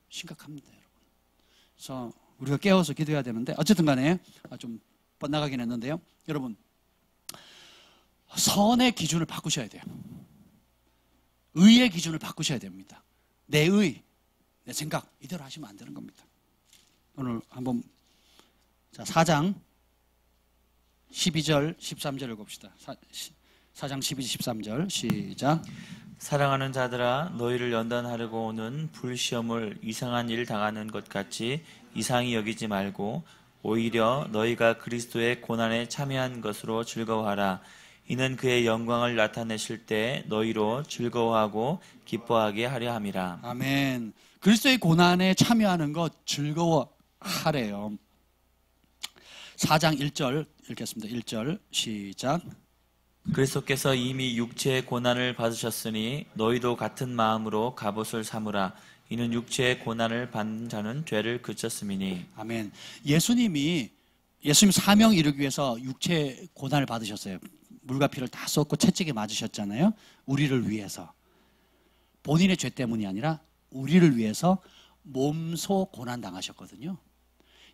심각합니다, 여러분. 그래서 우리가 깨워서 기도해야 되는데 어쨌든 간에 좀 뻗나가긴 했는데요. 여러분 선의 기준을 바꾸셔야 돼요. 의의 기준을 바꾸셔야 됩니다. 내 의, 내 생각 이대로 하시면 안 되는 겁니다. 오늘 한번 4장 12절 13절 읽읍시다. 4장 12, 13절 시작. 사랑하는 자들아 너희를 연단하려고 오는 불시험을 이상한 일 당하는 것 같이 이상히 여기지 말고 오히려 너희가 그리스도의 고난에 참여한 것으로 즐거워하라. 이는 그의 영광을 나타내실 때 너희로 즐거워하고 기뻐하게 하려 함이라. 아멘. 그리스도의 고난에 참여하는 것 즐거워하래요. 4장 1절 읽겠습니다. 1절 시작. 그리스도께서 이미 육체의 고난을 받으셨으니 너희도 같은 마음으로 갑옷을 삼으라. 이는 육체의 고난을 받는 자는 죄를 그쳤음이니. 아멘. 예수님 사명 이루기 위해서 육체의 고난을 받으셨어요. 물과 피를 다 쏟고 채찍에 맞으셨잖아요. 우리를 위해서. 본인의 죄 때문이 아니라 우리를 위해서 몸소 고난 당하셨거든요.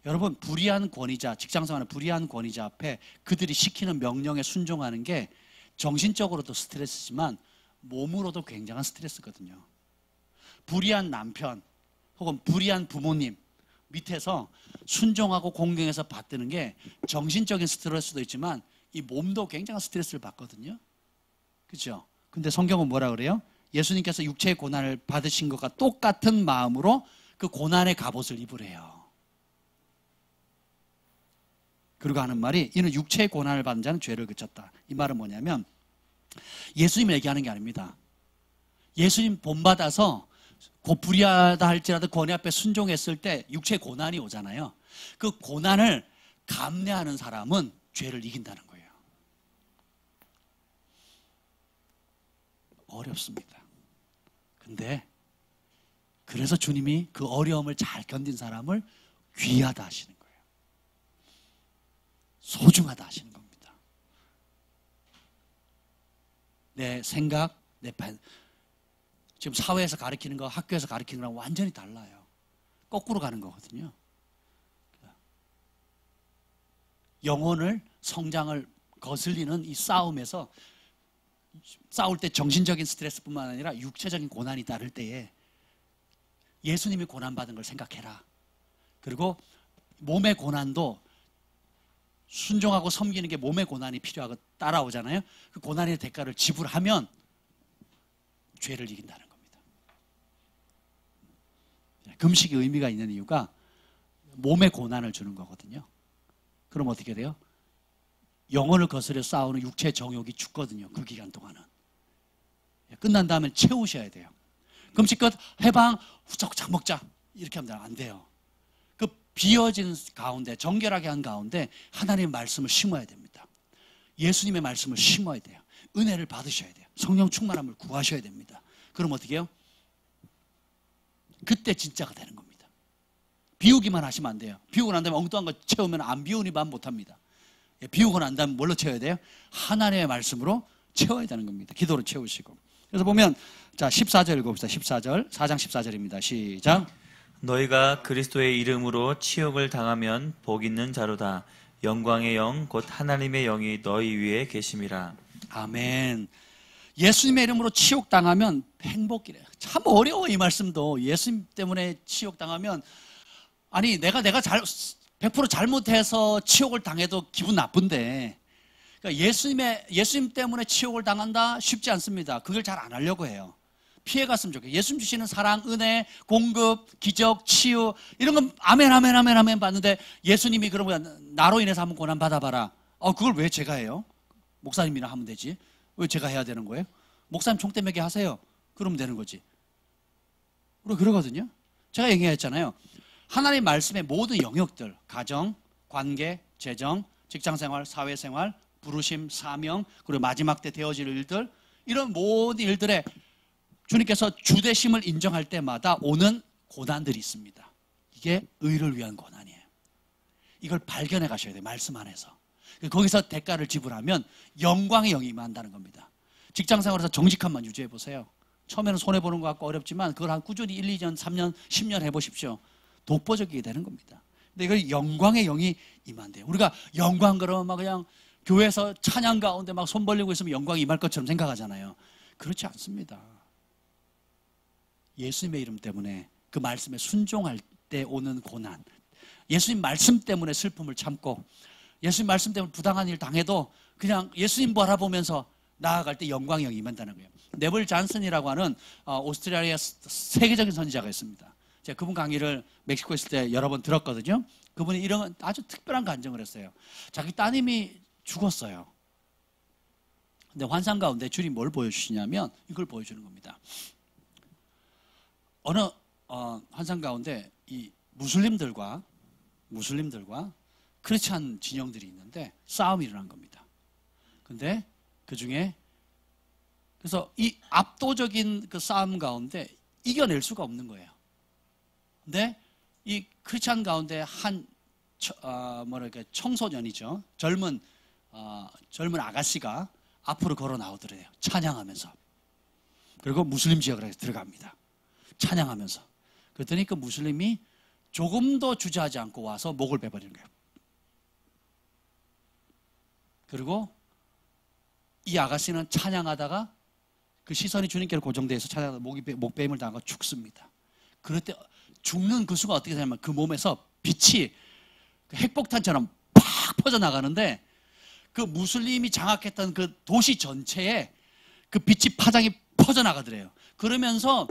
여러분, 불의한 권위자, 직장생활의 불의한 권위자 앞에 그들이 시키는 명령에 순종하는 게 정신적으로도 스트레스지만 몸으로도 굉장한 스트레스거든요. 불의한 남편 혹은 불의한 부모님 밑에서 순종하고 공경해서 받드는 게 정신적인 스트레스도 있지만 이 몸도 굉장한 스트레스를 받거든요. 그렇죠? 근데 성경은 뭐라 그래요? 예수님께서 육체의 고난을 받으신 것과 똑같은 마음으로 그 고난의 갑옷을 입으래요. 그리고 하는 말이 이는 육체의 고난을 받은 자는 죄를 그쳤다. 이 말은 뭐냐면 예수님 얘기하는 게 아닙니다. 예수님 본받아서 불의하다 할지라도 권위 앞에 순종했을 때 육체의 고난이 오잖아요. 그 고난을 감내하는 사람은 죄를 이긴다는 거예요. 어렵습니다. 근데 그래서 주님이 그 어려움을 잘 견딘 사람을 귀하다 하시는 거예요. 소중하다 하시는 겁니다. 내 생각, 지금 사회에서 가르치는 거, 학교에서 가르치는 거랑 완전히 달라요. 거꾸로 가는 거거든요. 영혼을, 성장을 거슬리는 이 싸움에서 싸울 때 정신적인 스트레스뿐만 아니라 육체적인 고난이 따를 때에 예수님이 고난받은 걸 생각해라. 그리고 몸의 고난도 순종하고 섬기는 게 몸의 고난이 필요하고 따라오잖아요. 그 고난의 대가를 지불하면 죄를 이긴다는 겁니다. 금식이 의미가 있는 이유가 몸의 고난을 주는 거거든요. 그럼 어떻게 돼요? 영혼을 거스려 싸우는 육체 정욕이 죽거든요. 그 기간 동안은. 끝난 다음에 채우셔야 돼요. 금식 끝 해방 후쩍후쩍 먹자 이렇게 하면 안 돼요. 그 비어진 가운데, 정결하게 한 가운데 하나님의 말씀을 심어야 됩니다. 예수님의 말씀을 심어야 돼요. 은혜를 받으셔야 돼요. 성령 충만함을 구하셔야 됩니다. 그럼 어떻게 해요? 그때 진짜가 되는 겁니다. 비우기만 하시면 안 돼요. 비우고 난 다음에 엉뚱한 거 채우면 안 비우니 반 못합니다. 비우고 난 다음에 뭘로 채워야 돼요? 하나님의 말씀으로 채워야 되는 겁니다. 기도로 채우시고. 그래서 보면 자 14절 읽어봅시다. 14절 4장 14절입니다. 시작. 너희가 그리스도의 이름으로 치욕을 당하면 복 있는 자로다. 영광의 영 곧 하나님의 영이 너희 위에 계심이라. 아멘. 예수님의 이름으로 치욕당하면 행복이래요. 참 어려워 이 말씀도. 예수님 때문에 치욕당하면 아니 내가 100% 잘못해서 치욕을 당해도 기분 나쁜데 그러니까 예수님 때문에 치욕을 당한다 쉽지 않습니다. 그걸 잘 안 하려고 해요. 피해갔으면 좋겠어요. 예수님 주시는 사랑, 은혜, 공급, 기적, 치유 이런 건 아멘 아멘 아멘 아멘 받는데 예수님이 그러면 나로 인해서 한번 고난 받아봐라. 그걸 왜 제가 해요? 목사님이나 하면 되지. 왜 제가 해야 되는 거예요? 목사님 총대매게 하세요. 그러면 되는 거지. 그러거든요. 제가 얘기했잖아요. 하나님의 말씀의 모든 영역들, 가정, 관계, 재정, 직장생활, 사회생활, 부르심, 사명, 그리고 마지막 때 되어질 일들 이런 모든 일들에 주님께서 주되심을 인정할 때마다 오는 고난들이 있습니다. 이게 의를 위한 고난이에요. 이걸 발견해 가셔야 돼요. 말씀 안에서. 거기서 대가를 지불하면 영광의 영이 임한다는 겁니다. 직장생활에서 정직함만 유지해 보세요. 처음에는 손해보는 것 같고 어렵지만 그걸 한 꾸준히 1, 2년, 3년, 10년 해보십시오. 독보적이게 되는 겁니다. 근데 이걸 영광의 영이 임한대요. 우리가 영광 그러면 막 그냥 교회에서 찬양 가운데 막 손 벌리고 있으면 영광이 임할 것처럼 생각하잖아요. 그렇지 않습니다. 예수님의 이름 때문에 그 말씀에 순종할 때 오는 고난, 예수님 말씀 때문에 슬픔을 참고 예수님 말씀 때문에 부당한 일 당해도 그냥 예수님 바라보면서 나아갈 때 영광이 영이 임한다는 거예요. 네블 잔슨이라고 하는 오스트레일리아 세계적인 선지자가 있습니다. 제가 그분 강의를 멕시코에 있을 때 여러 번 들었거든요. 그분이 이런 아주 특별한 간증을 했어요. 자기 따님이 죽었어요. 근데 환상 가운데 주님 뭘 보여주시냐면 이걸 보여주는 겁니다. 어느 환상 가운데 이 무슬림들과 크리스찬 진영들이 있는데 싸움이 일어난 겁니다. 근데 그 중에 그래서 이 압도적인 그 싸움 가운데 이겨낼 수가 없는 거예요. 근데 이 크리스찬 가운데 한 청소년이죠. 젊은 아가씨가 앞으로 걸어 나오더래요. 찬양하면서. 그리고 무슬림 지역으로 들어갑니다. 찬양하면서. 그랬더니 그 무슬림이 조금도 주저하지 않고 와서 목을 베버리는 거예요. 그리고 이 아가씨는 찬양하다가 그 시선이 주님께로 고정돼서 찬양하다가 목베임을 당하고 죽습니다. 그럴 때 죽는 그 수가 어떻게 되냐면 그 몸에서 빛이 핵폭탄처럼 팍 퍼져나가는데 그 무슬림이 장악했던 그 도시 전체에 그 빛이 파장이 퍼져나가더래요. 그러면서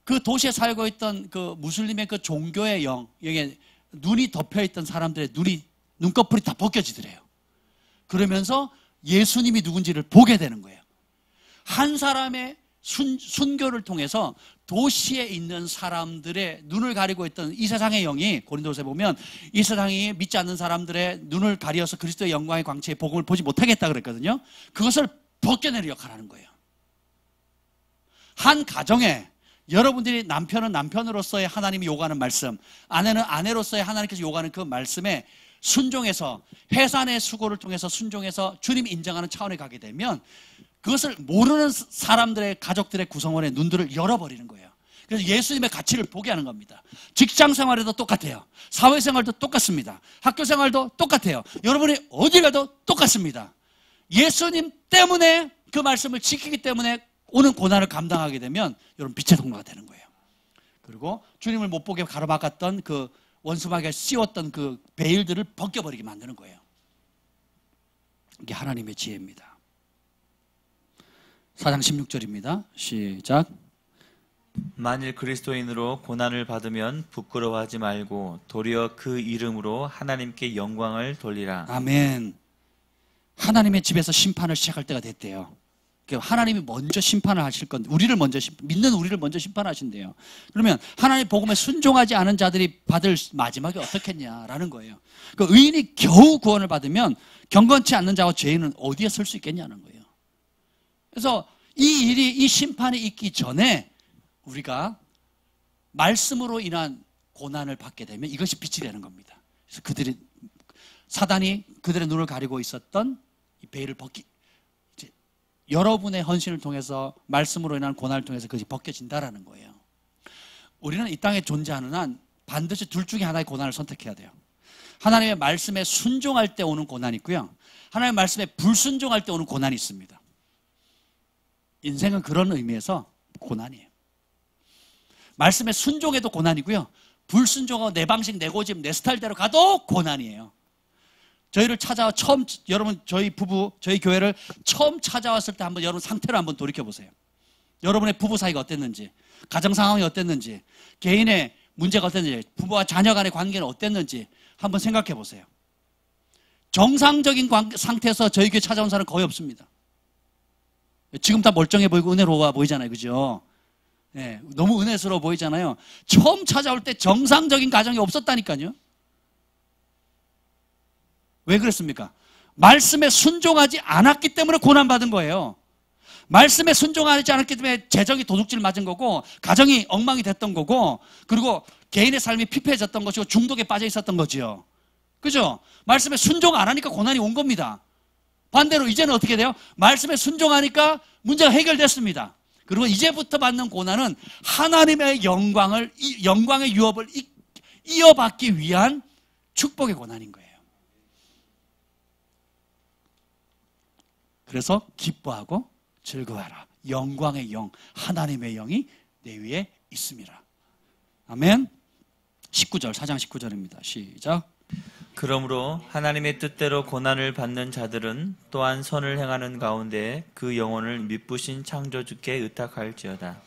그 도시에 살고 있던 그 무슬림의 그 종교의 영에 눈이 덮여있던 사람들의 눈꺼풀이 다 벗겨지더래요. 그러면서 예수님이 누군지를 보게 되는 거예요. 한 사람의 순교를 통해서 도시에 있는 사람들의 눈을 가리고 있던 이 세상의 영이, 고린도서에 보면 이 세상이 믿지 않는 사람들의 눈을 가리어서 그리스도의 영광의 광채의 복음을 보지 못하겠다 그랬거든요. 그것을 벗겨내는 역할을 하는 거예요. 한 가정에 여러분들이 남편은 남편으로서의 하나님이 요구하는 말씀, 아내는 아내로서의 하나님께서 요구하는 그 말씀에 순종해서 해산의 수고를 통해서 순종해서 주님이 인정하는 차원에 가게 되면 그것을 모르는 사람들의 가족들의 구성원의 눈들을 열어버리는 거예요. 그래서 예수님의 가치를 보게 하는 겁니다. 직장 생활에도 똑같아요. 사회생활도 똑같습니다. 학교 생활도 똑같아요. 여러분이 어디 가도 똑같습니다. 예수님 때문에 그 말씀을 지키기 때문에 오는 고난을 감당하게 되면 여러분 빛의 통로가 되는 거예요. 그리고 주님을 못 보게 가로막았던 그 원수마귀가 씌웠던 그 베일들을 벗겨버리게 만드는 거예요. 이게 하나님의 지혜입니다. 4장 16절입니다. 시작. 만일 그리스도인으로 고난을 받으면 부끄러워하지 말고 도리어 그 이름으로 하나님께 영광을 돌리라. 아멘. 하나님의 집에서 심판을 시작할 때가 됐대요. 하나님이 먼저 심판을 하실 건데 믿는 우리를 먼저 심판하신대요. 그러면 하나님 복음에 순종하지 않은 자들이 받을 마지막이 어떻겠냐라는 거예요. 그 의인이 겨우 구원을 받으면 경건치 않는 자와 죄인은 어디에 설 수 있겠냐는 거예요. 그래서 이 심판이 있기 전에 우리가 말씀으로 인한 고난을 받게 되면 이것이 빛이 되는 겁니다. 그래서 사단이 그들의 눈을 가리고 있었던 이 베일을 여러분의 헌신을 통해서 말씀으로 인한 고난을 통해서 그것이 벗겨진다라는 거예요. 우리는 이 땅에 존재하는 한 반드시 둘 중에 하나의 고난을 선택해야 돼요. 하나님의 말씀에 순종할 때 오는 고난이 있고요. 하나님의 말씀에 불순종할 때 오는 고난이 있습니다. 인생은 그런 의미에서 고난이에요. 말씀에 순종해도 고난이고요. 불순종하고 내 방식, 내 고집, 내 스타일대로 가도 고난이에요. 저희를 찾아와 여러분 저희 부부, 저희 교회를 처음 찾아왔을 때 한번 여러분 상태를 한번 돌이켜보세요. 여러분의 부부 사이가 어땠는지, 가정 상황이 어땠는지, 개인의 문제가 어땠는지, 부부와 자녀 간의 관계는 어땠는지 한번 생각해 보세요. 정상적인 상태에서 저희 교회 찾아온 사람은 거의 없습니다. 지금 다 멀쩡해 보이고 은혜로워 보이잖아요. 그죠? 네, 너무 은혜스러워 보이잖아요. 처음 찾아올 때 정상적인 가정이 없었다니까요. 왜 그랬습니까? 말씀에 순종하지 않았기 때문에 고난받은 거예요. 말씀에 순종하지 않았기 때문에 재정이 도둑질 맞은 거고, 가정이 엉망이 됐던 거고, 그리고 개인의 삶이 피폐해졌던 것이고 중독에 빠져 있었던 거지요. 그죠? 말씀에 순종 안 하니까 고난이 온 겁니다. 반대로 이제는 어떻게 돼요? 말씀에 순종하니까 문제가 해결됐습니다. 그리고 이제부터 받는 고난은 하나님의 영광의 유업을 이어받기 위한 축복의 고난인 거예요. 그래서 기뻐하고 즐거워하라. 영광의 영, 하나님의 영이 내 위에 있음이라. 아멘. 19절, 4장 19절입니다. 시작. 그러므로 하나님의 뜻대로 고난을 받는 자들은 또한 선을 행하는 가운데 그 영혼을 미쁘신 창조주께 의탁할지어다.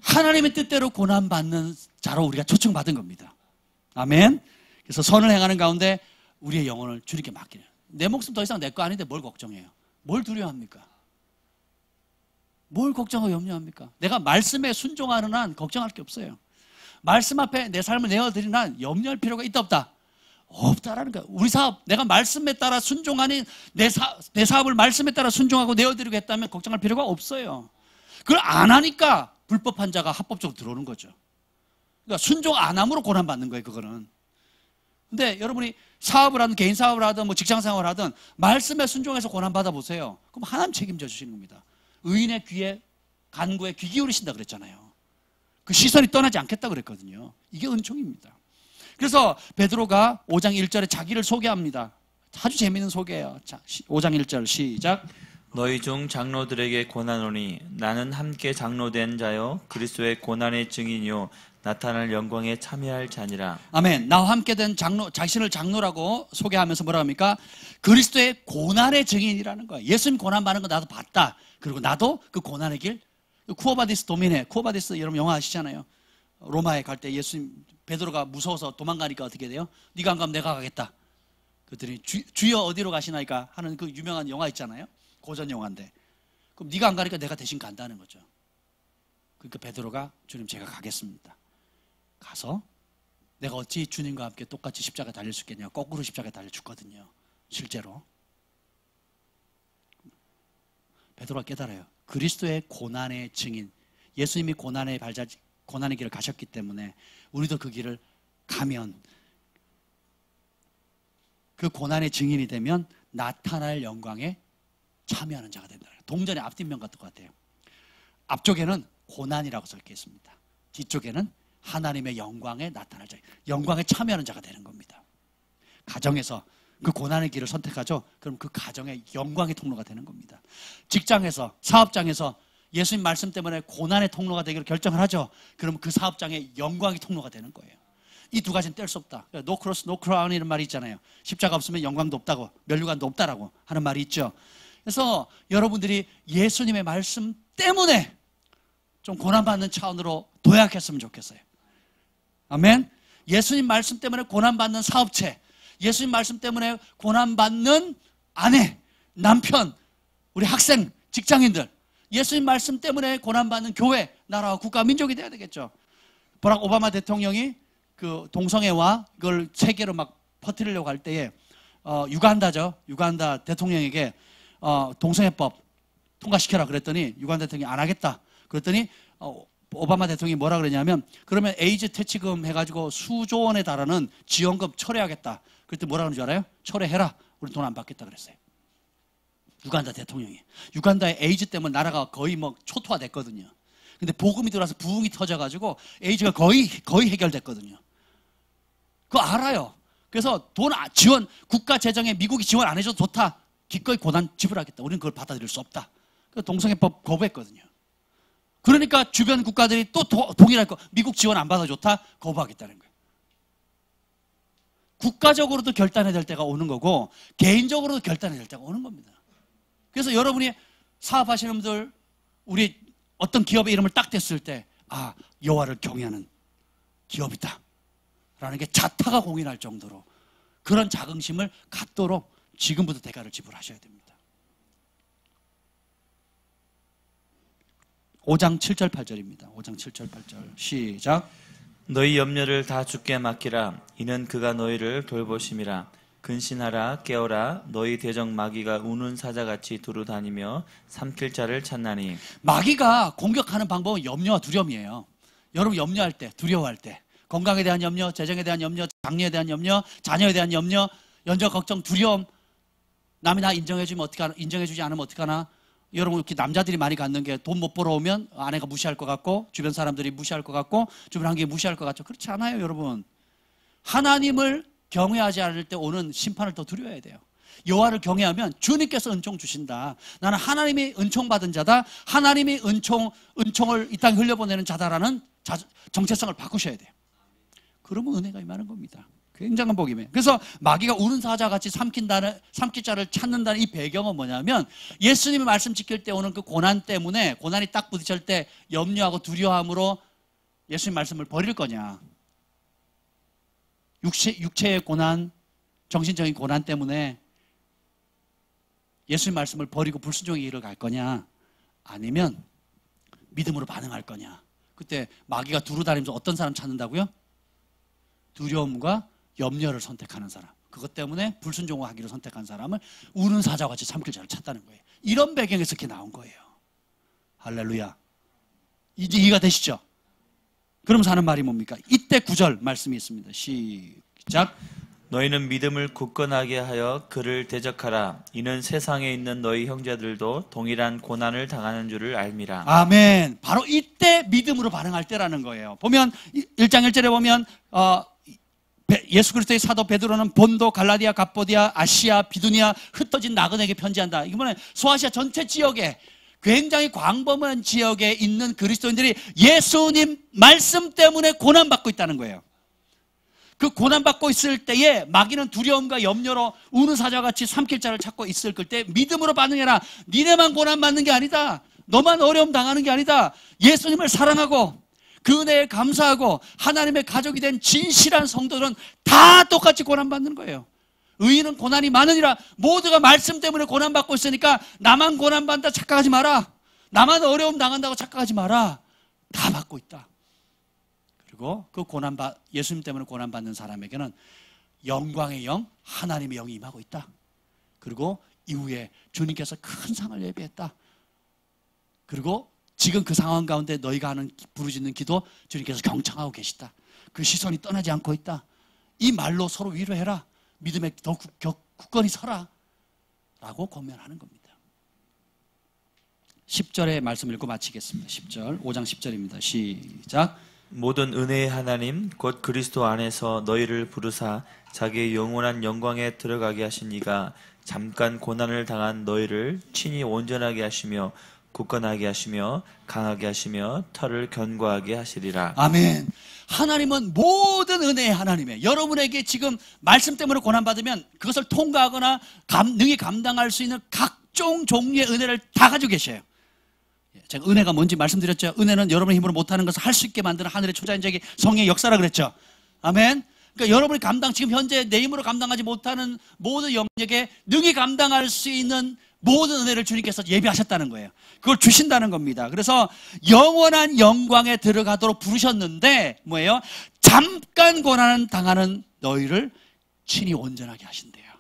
하나님의 뜻대로 고난받는 자로 우리가 초청받은 겁니다. 아멘. 그래서 선을 행하는 가운데 우리의 영혼을 주님께 맡기는. 내 목숨 더 이상 내 거 아닌데 뭘 걱정해요? 뭘 두려워합니까? 뭘 걱정하고 염려합니까? 내가 말씀에 순종하는 한 걱정할 게 없어요. 말씀 앞에 내 삶을 내어드리는 한 염려할 필요가 있다 없다? 없다라는 거야. 우리 사업, 내가 말씀에 따라 순종하니 내 사업을 말씀에 따라 순종하고 내어드리고 했다면 걱정할 필요가 없어요. 그걸 안 하니까 불법한 자가 합법적으로 들어오는 거죠. 그러니까 순종 안 함으로 고난받는 거예요, 그거는. 근데 여러분이 사업을 하든 개인 사업을 하든 뭐 직장 생활을 하든 말씀에 순종해서 고난받아 보세요. 그럼 하나님 책임져 주시는 겁니다. 의인의 귀에 간구에 귀 기울이신다 그랬잖아요. 그 시선이 떠나지 않겠다 그랬거든요. 이게 은총입니다. 그래서 베드로가 5장 1절에 자기를 소개합니다. 아주 재미있는 소개예요. 자, 5장 1절 시작. 너희 중 장로들에게 권하노니 나는 함께 장로된 자요 그리스도의 고난의 증인이요 나타날 영광에 참여할 자니라. 아멘. 나와 함께 된 장로, 자신을 장로라고 소개하면서 뭐라고 합니까? 그리스도의 고난의 증인이라는 거예요. 예수님 고난 받는 거 나도 봤다. 그리고 나도 그 고난의 길, 쿠어바디스 도미네, 쿠어바디스 여러분 영화 아시잖아요. 로마에 갈 때 예수님, 베드로가 무서워서 도망가니까 어떻게 돼요? 네가 안 가면 내가 가겠다. 그랬더니 주여 어디로 가시나이까 하는 그 유명한 영화 있잖아요. 고전 영화인데. 그럼 네가 안 가니까 내가 대신 간다는 거죠. 그러니까 베드로가 주님 제가 가겠습니다. 가서 내가 어찌 주님과 함께 똑같이 십자가에 달릴 수 있겠냐. 거꾸로 십자가에 달려 죽거든요. 실제로. 베드로가 깨달아요. 그리스도의 고난의 증인. 예수님이 고난의 길을 가셨기 때문에 우리도 그 길을 가면 그 고난의 증인이 되면 나타날 영광에 참여하는 자가 된다. 동전의 앞뒷면 같은 것 같아요. 앞쪽에는 고난이라고 적혀 있습니다. 뒤쪽에는 하나님의 영광에 나타날 자, 영광에 참여하는 자가 되는 겁니다. 가정에서 그 고난의 길을 선택하죠. 그럼 그 가정의 영광의 통로가 되는 겁니다. 직장에서, 사업장에서 예수님 말씀 때문에 고난의 통로가 되기로 결정을 하죠. 그럼 그 사업장의 영광의 통로가 되는 거예요. 이 두 가지는 뗄 수 없다. No cross, no crown 이런 말이 있잖아요. 십자가 없으면 영광도 없다고, 면류관도 없다라고 하는 말이 있죠. 그래서 여러분들이 예수님의 말씀 때문에 좀 고난받는 차원으로 도약했으면 좋겠어요. 아멘. 예수님 말씀 때문에 고난받는 사업체, 예수님 말씀 때문에 고난받는 아내, 남편, 우리 학생, 직장인들, 예수님 말씀 때문에 고난받는 교회, 나라와 국가, 민족이 돼야 되겠죠. 버락 오바마 대통령이 그 동성애와 그걸 세계로 막 퍼뜨리려고 할 때에 유간다죠. 유간다 대통령에게 동성애법 통과시켜라 그랬더니 유간다 대통령이 안 하겠다. 그랬더니 오바마 대통령이 뭐라 그러냐면 그러면 에이즈 퇴치금 해가지고 수조 원에 달하는 지원금 철회하겠다. 그랬더니 뭐라 그러는 줄 알아요? 철회해라. 우리 돈 안 받겠다 그랬어요. 유간다 대통령이. 유간다의 에이즈 때문에 나라가 거의 뭐 초토화됐거든요. 근데 복음이 들어와서 부흥이 터져가지고 에이즈가 거의 해결됐거든요. 그거 알아요. 그래서 돈 지원, 국가 재정에 미국이 지원 안 해줘도 좋다. 기꺼이 고난 지불하겠다. 우리는 그걸 받아들일 수 없다. 그래서 동성애법 거부했거든요. 그러니까 주변 국가들이 또 동일할 거, 미국 지원 안 받아 좋다? 거부하겠다는 거예요. 국가적으로도 결단해야 될 때가 오는 거고 개인적으로도 결단해야 될 때가 오는 겁니다. 그래서 여러분이 사업하시는 분들, 우리 어떤 기업의 이름을 딱 댔을 때 여호와를 경외하는 기업이다 라는 게 자타가 공인할 정도로 그런 자긍심을 갖도록 지금부터 대가를 지불하셔야 됩니다. 5장 7절 8절입니다. 5장 7절 8절 시작. 너희 염려를 다 주께 맡기라. 이는 그가 너희를 돌보심이라. 근신하라 깨어라. 너희 대적 마귀가 우는 사자같이 두루 다니며 삼킬 자를 찾나니. 마귀가 공격하는 방법은 염려와 두려움이에요. 여러분 염려할 때, 두려워할 때, 건강에 대한 염려, 재정에 대한 염려, 장래에 대한 염려, 자녀에 대한 염려, 연적 걱정, 두려움. 남이 나 인정해주면 어떡하나, 인정해주지 않으면 어떡하나. 여러분 이렇게 남자들이 많이 갖는 게 돈 못 벌어 오면 아내가 무시할 것 같고 주변 사람들이 무시할 것 같고 주변 환경이 무시할 것 같죠. 그렇지 않아요, 여러분. 하나님을 경외하지 않을 때 오는 심판을 더 두려워야 돼요. 여호와를 경외하면 주님께서 은총 주신다. 나는 하나님이 은총 받은 자다. 하나님이 은총을 이 땅에 흘려보내는 자다라는 정체성을 바꾸셔야 돼요. 그러면 은혜가 임하는 겁니다. 굉장한 복이에요. 그래서 마귀가 우는 사자같이 삼킬 자를 찾는다는 이 배경은 뭐냐면 예수님의 말씀 지킬 때 오는 그 고난 때문에 고난이 딱 부딪힐 때 염려하고 두려워함으로 예수님 말씀을 버릴 거냐, 육체의 고난, 정신적인 고난 때문에 예수님 말씀을 버리고 불순종의 길을 갈 거냐, 아니면 믿음으로 반응할 거냐. 그때 마귀가 두루 다니면서 어떤 사람 찾는다고요? 두려움과 염려를 선택하는 사람, 그것 때문에 불순종을 하기를 선택한 사람을 우는 사자같이 삼킬 자를 찾다는 거예요. 이런 배경에서 이렇게 나온 거예요. 할렐루야. 이제 이해가 되시죠? 그러면서 하는 말이 뭡니까? 이때 9절 말씀이 있습니다. 시작. 너희는 믿음을 굳건하게 하여 그를 대적하라. 이는 세상에 있는 너희 형제들도 동일한 고난을 당하는 줄을 알미라. 아멘. 바로 이때 믿음으로 반응할 때라는 거예요. 보면 1장 1절에 보면 예수 그리스도의 사도 베드로는 본도, 갈라디아, 갑보디아, 아시아, 비두니아 흩어진 나그네에게 편지한다. 이번에 소아시아 전체 지역에 굉장히 광범위한 지역에 있는 그리스도인들이 예수님 말씀 때문에 고난받고 있다는 거예요. 그 고난받고 있을 때에 마귀는 두려움과 염려로 우는 사자와 같이 삼킬 자를 찾고 있을 때 믿음으로 반응해라. 니네만 고난받는 게 아니다. 너만 어려움 당하는 게 아니다. 예수님을 사랑하고 그 은혜에 감사하고 하나님의 가족이 된 진실한 성도들은 다 똑같이 고난받는 거예요. 의인은 고난이 많으니라. 모두가 말씀 때문에 고난받고 있으니까 나만 고난받는다 착각하지 마라. 나만 어려움 당한다고 착각하지 마라. 다 받고 있다. 그리고 그 예수님 때문에 고난받는 사람에게는 영광의 영, 하나님의 영이 임하고 있다. 그리고 이후에 주님께서 큰 상을 예비했다. 그리고 지금 그 상황 가운데 너희가 하는 부르짖는 기도 주님께서 경청하고 계시다. 그 시선이 떠나지 않고 있다. 이 말로 서로 위로해라. 믿음에 더 굳건히 서라. 라고 권면하는 겁니다. 10절의 말씀 읽고 마치겠습니다. 10절, 5장 10절입니다. 시작. 모든 은혜의 하나님 곧 그리스도 안에서 너희를 부르사 자기의 영원한 영광에 들어가게 하신 이가 잠깐 고난을 당한 너희를 친히 온전하게 하시며 굳건하게 하시며 강하게 하시며 털을 견고하게 하시리라. 아멘. 하나님은 모든 은혜의 하나님이에요. 여러분에게 지금 말씀 때문에 고난받으면 그것을 통과하거나 능히 감당할 수 있는 각종 종류의 은혜를 다 가지고 계셔요. 제가 은혜가 뭔지 말씀드렸죠. 은혜는 여러분의 힘으로 못하는 것을 할 수 있게 만드는 하늘의 초자연적인 성령의 역사라 그랬죠. 아멘. 그러니까 여러분이 지금 현재 내 힘으로 감당하지 못하는 모든 영역에 능히 감당할 수 있는 모든 은혜를 주님께서 예비하셨다는 거예요. 그걸 주신다는 겁니다. 그래서 영원한 영광에 들어가도록 부르셨는데 뭐예요? 잠깐 고난을 당하는 너희를 친히 온전하게 하신대요.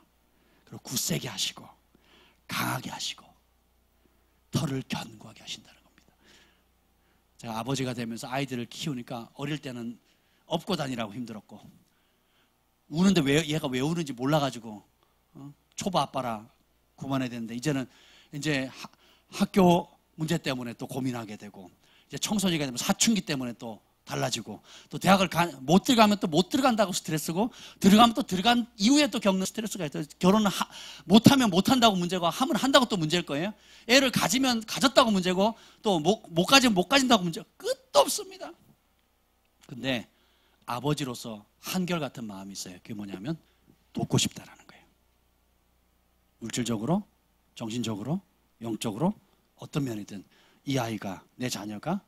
그리고 굳세게 하시고 강하게 하시고 털을 견고하게 하신다는 겁니다. 제가 아버지가 되면서 아이들을 키우니까 어릴 때는 업고 다니라고 힘들었고 우는데 얘가 왜 우는지 몰라가지고 초보 아빠라 그만해야 되는데 이제는 이제 학교 문제 때문에 또 고민하게 되고 이제 청소년이 되면 사춘기 때문에 또 달라지고 또 대학을 못 들어가면 또 못 들어간다고 스트레스고 들어가면 또 들어간 이후에 또 겪는 스트레스가 있어요. 결혼을 못하면 못한다고 문제고 하면 한다고 또 문제일 거예요. 애를 가지면 가졌다고 문제고 또 못 가지면 못 가진다고 문제고 끝도 없습니다. 근데 아버지로서 한결같은 마음이 있어요. 그게 뭐냐면 돕고 싶다라는 거예요. 물질적으로, 정신적으로, 영적으로 어떤 면이든 이 아이가, 내 자녀가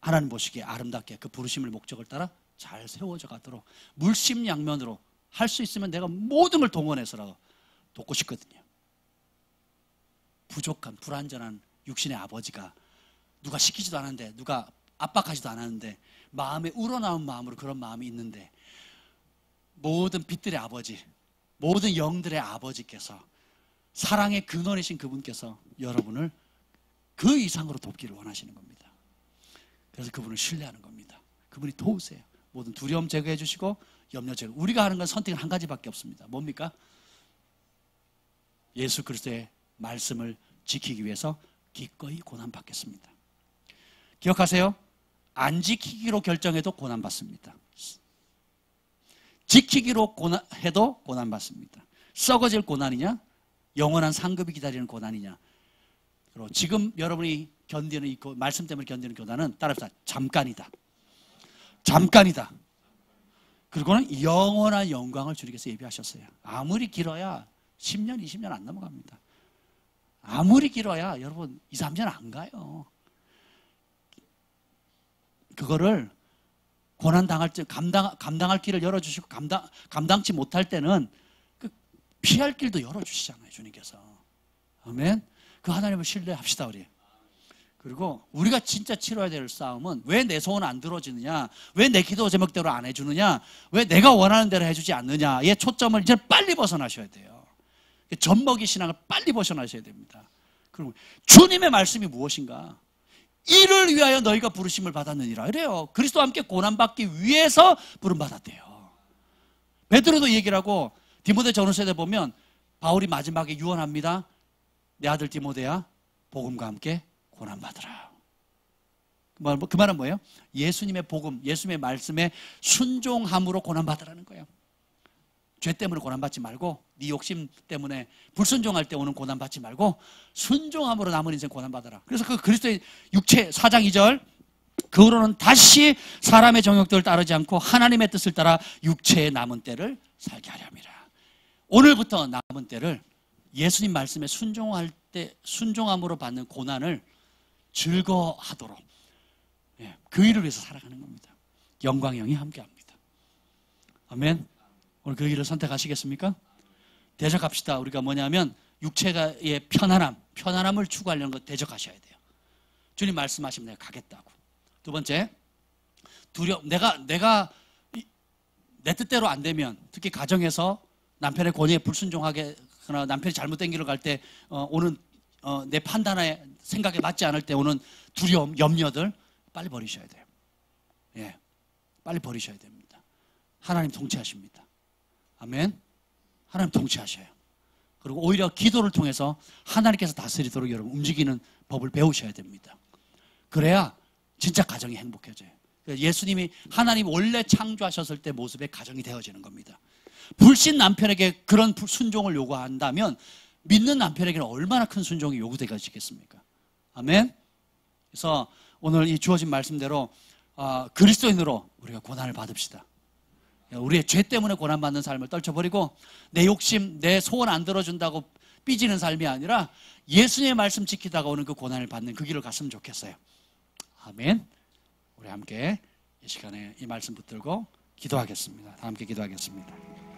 하나님 보시기에 아름답게 그 부르심을 목적을 따라 잘 세워져 가도록 물심양면으로 할 수 있으면 내가 모든 걸 동원해서라도 돕고 싶거든요. 부족한 불완전한 육신의 아버지가 누가 시키지도 않았는데 누가 압박하지도 않았는데 마음에 우러나온 마음으로 그런 마음이 있는데 모든 빛들의 아버지, 모든 영들의 아버지께서 사랑의 근원이신 그분께서 여러분을 그 이상으로 돕기를 원하시는 겁니다. 그래서 그분을 신뢰하는 겁니다. 그분이 도우세요. 모든 두려움 제거해 주시고 염려 제거. 우리가 하는 건 선택은 한 가지밖에 없습니다. 뭡니까? 예수 그리스도의 말씀을 지키기 위해서 기꺼이 고난받겠습니다. 기억하세요. 안 지키기로 결정해도 고난받습니다. 지키기로 해도 고난받습니다. 썩어질 고난이냐? 영원한 상급이 기다리는 고난이냐? 그리고 지금 여러분이 견디는 이 말씀 때문에 견디는 고난은 따라합시다. 잠깐이다. 잠깐이다. 그리고는 영원한 영광을 주님께서 예비하셨어요. 아무리 길어야 10년, 20년 안 넘어갑니다. 아무리 길어야 여러분 2, 3년 안 가요. 그거를 고난 당할 때 감당할 길을 열어주시고 감당치 못할 때는 그 피할 길도 열어주시잖아요. 주님께서. 아멘. 그 하나님을 신뢰합시다 우리. 그리고 우리가 진짜 치러야 될 싸움은 왜 내 소원 안 들어지느냐, 왜 내 기도 제목대로 안 해주느냐, 왜 내가 원하는 대로 해주지 않느냐의 초점을 이제 빨리 벗어나셔야 돼요. 젖먹이 신앙을 빨리 벗어나셔야 됩니다. 그리고 주님의 말씀이 무엇인가? 이를 위하여 너희가 부르심을 받았느니라. 이래요. 그리스도와 함께 고난받기 위해서 부름받았대요. 베드로도 얘기를 하고 디모데 전후서에 보면 바울이 마지막에 유언합니다. 내 아들 디모데야 복음과 함께 고난받으라. 그 말은 뭐예요? 예수님의 복음, 예수님의 말씀에 순종함으로 고난받으라는 거예요. 죄 때문에 고난받지 말고, 네 욕심 때문에 불순종할 때 오는 고난받지 말고 순종함으로 남은 인생 고난받아라. 그래서 그 그리스도의 육체 4장 2절, 그 후로는 다시 사람의 정욕들을 따르지 않고 하나님의 뜻을 따라 육체의 남은 때를 살게 하려 함이라. 오늘부터 남은 때를 예수님 말씀에 순종할 때 순종함으로 받는 고난을 즐거워하도록, 그 일을 위해서 살아가는 겁니다. 영광의 영이 함께합니다. 아멘. 오늘 그 길을 선택하시겠습니까? 대적합시다. 우리가 뭐냐면 육체의 편안함을 추구하려는 거 대적하셔야 돼요. 주님 말씀하시면 내가 가겠다고. 두 번째, 내가 내 뜻대로 안 되면, 특히 가정에서 남편의 권위에 불순종하거나 남편이 잘못된 길을 갈 때 오는 내 판단에 생각에 맞지 않을 때 오는 두려움, 염려들 빨리 버리셔야 돼요. 예, 빨리 버리셔야 됩니다. 하나님 통치하십니다. 아멘. 하나님 통치하셔요. 그리고 오히려 기도를 통해서 하나님께서 다스리도록 여러분 움직이는 법을 배우셔야 됩니다. 그래야 진짜 가정이 행복해져요. 예수님이, 하나님 원래 창조하셨을 때 모습의 가정이 되어지는 겁니다. 불신 남편에게 그런 순종을 요구한다면 믿는 남편에게는 얼마나 큰 순종이 요구되어지겠습니까? 아멘. 그래서 오늘 이 주어진 말씀대로 그리스도인으로 우리가 고난을 받읍시다. 우리의 죄 때문에 고난받는 삶을 떨쳐버리고 내 욕심, 내 소원 안 들어준다고 삐지는 삶이 아니라 예수님의 말씀 지키다가 오는 그 고난을 받는 그 길을 갔으면 좋겠어요. 아멘. 우리 함께 이 시간에 이 말씀 붙들고 기도하겠습니다. 다 함께 기도하겠습니다.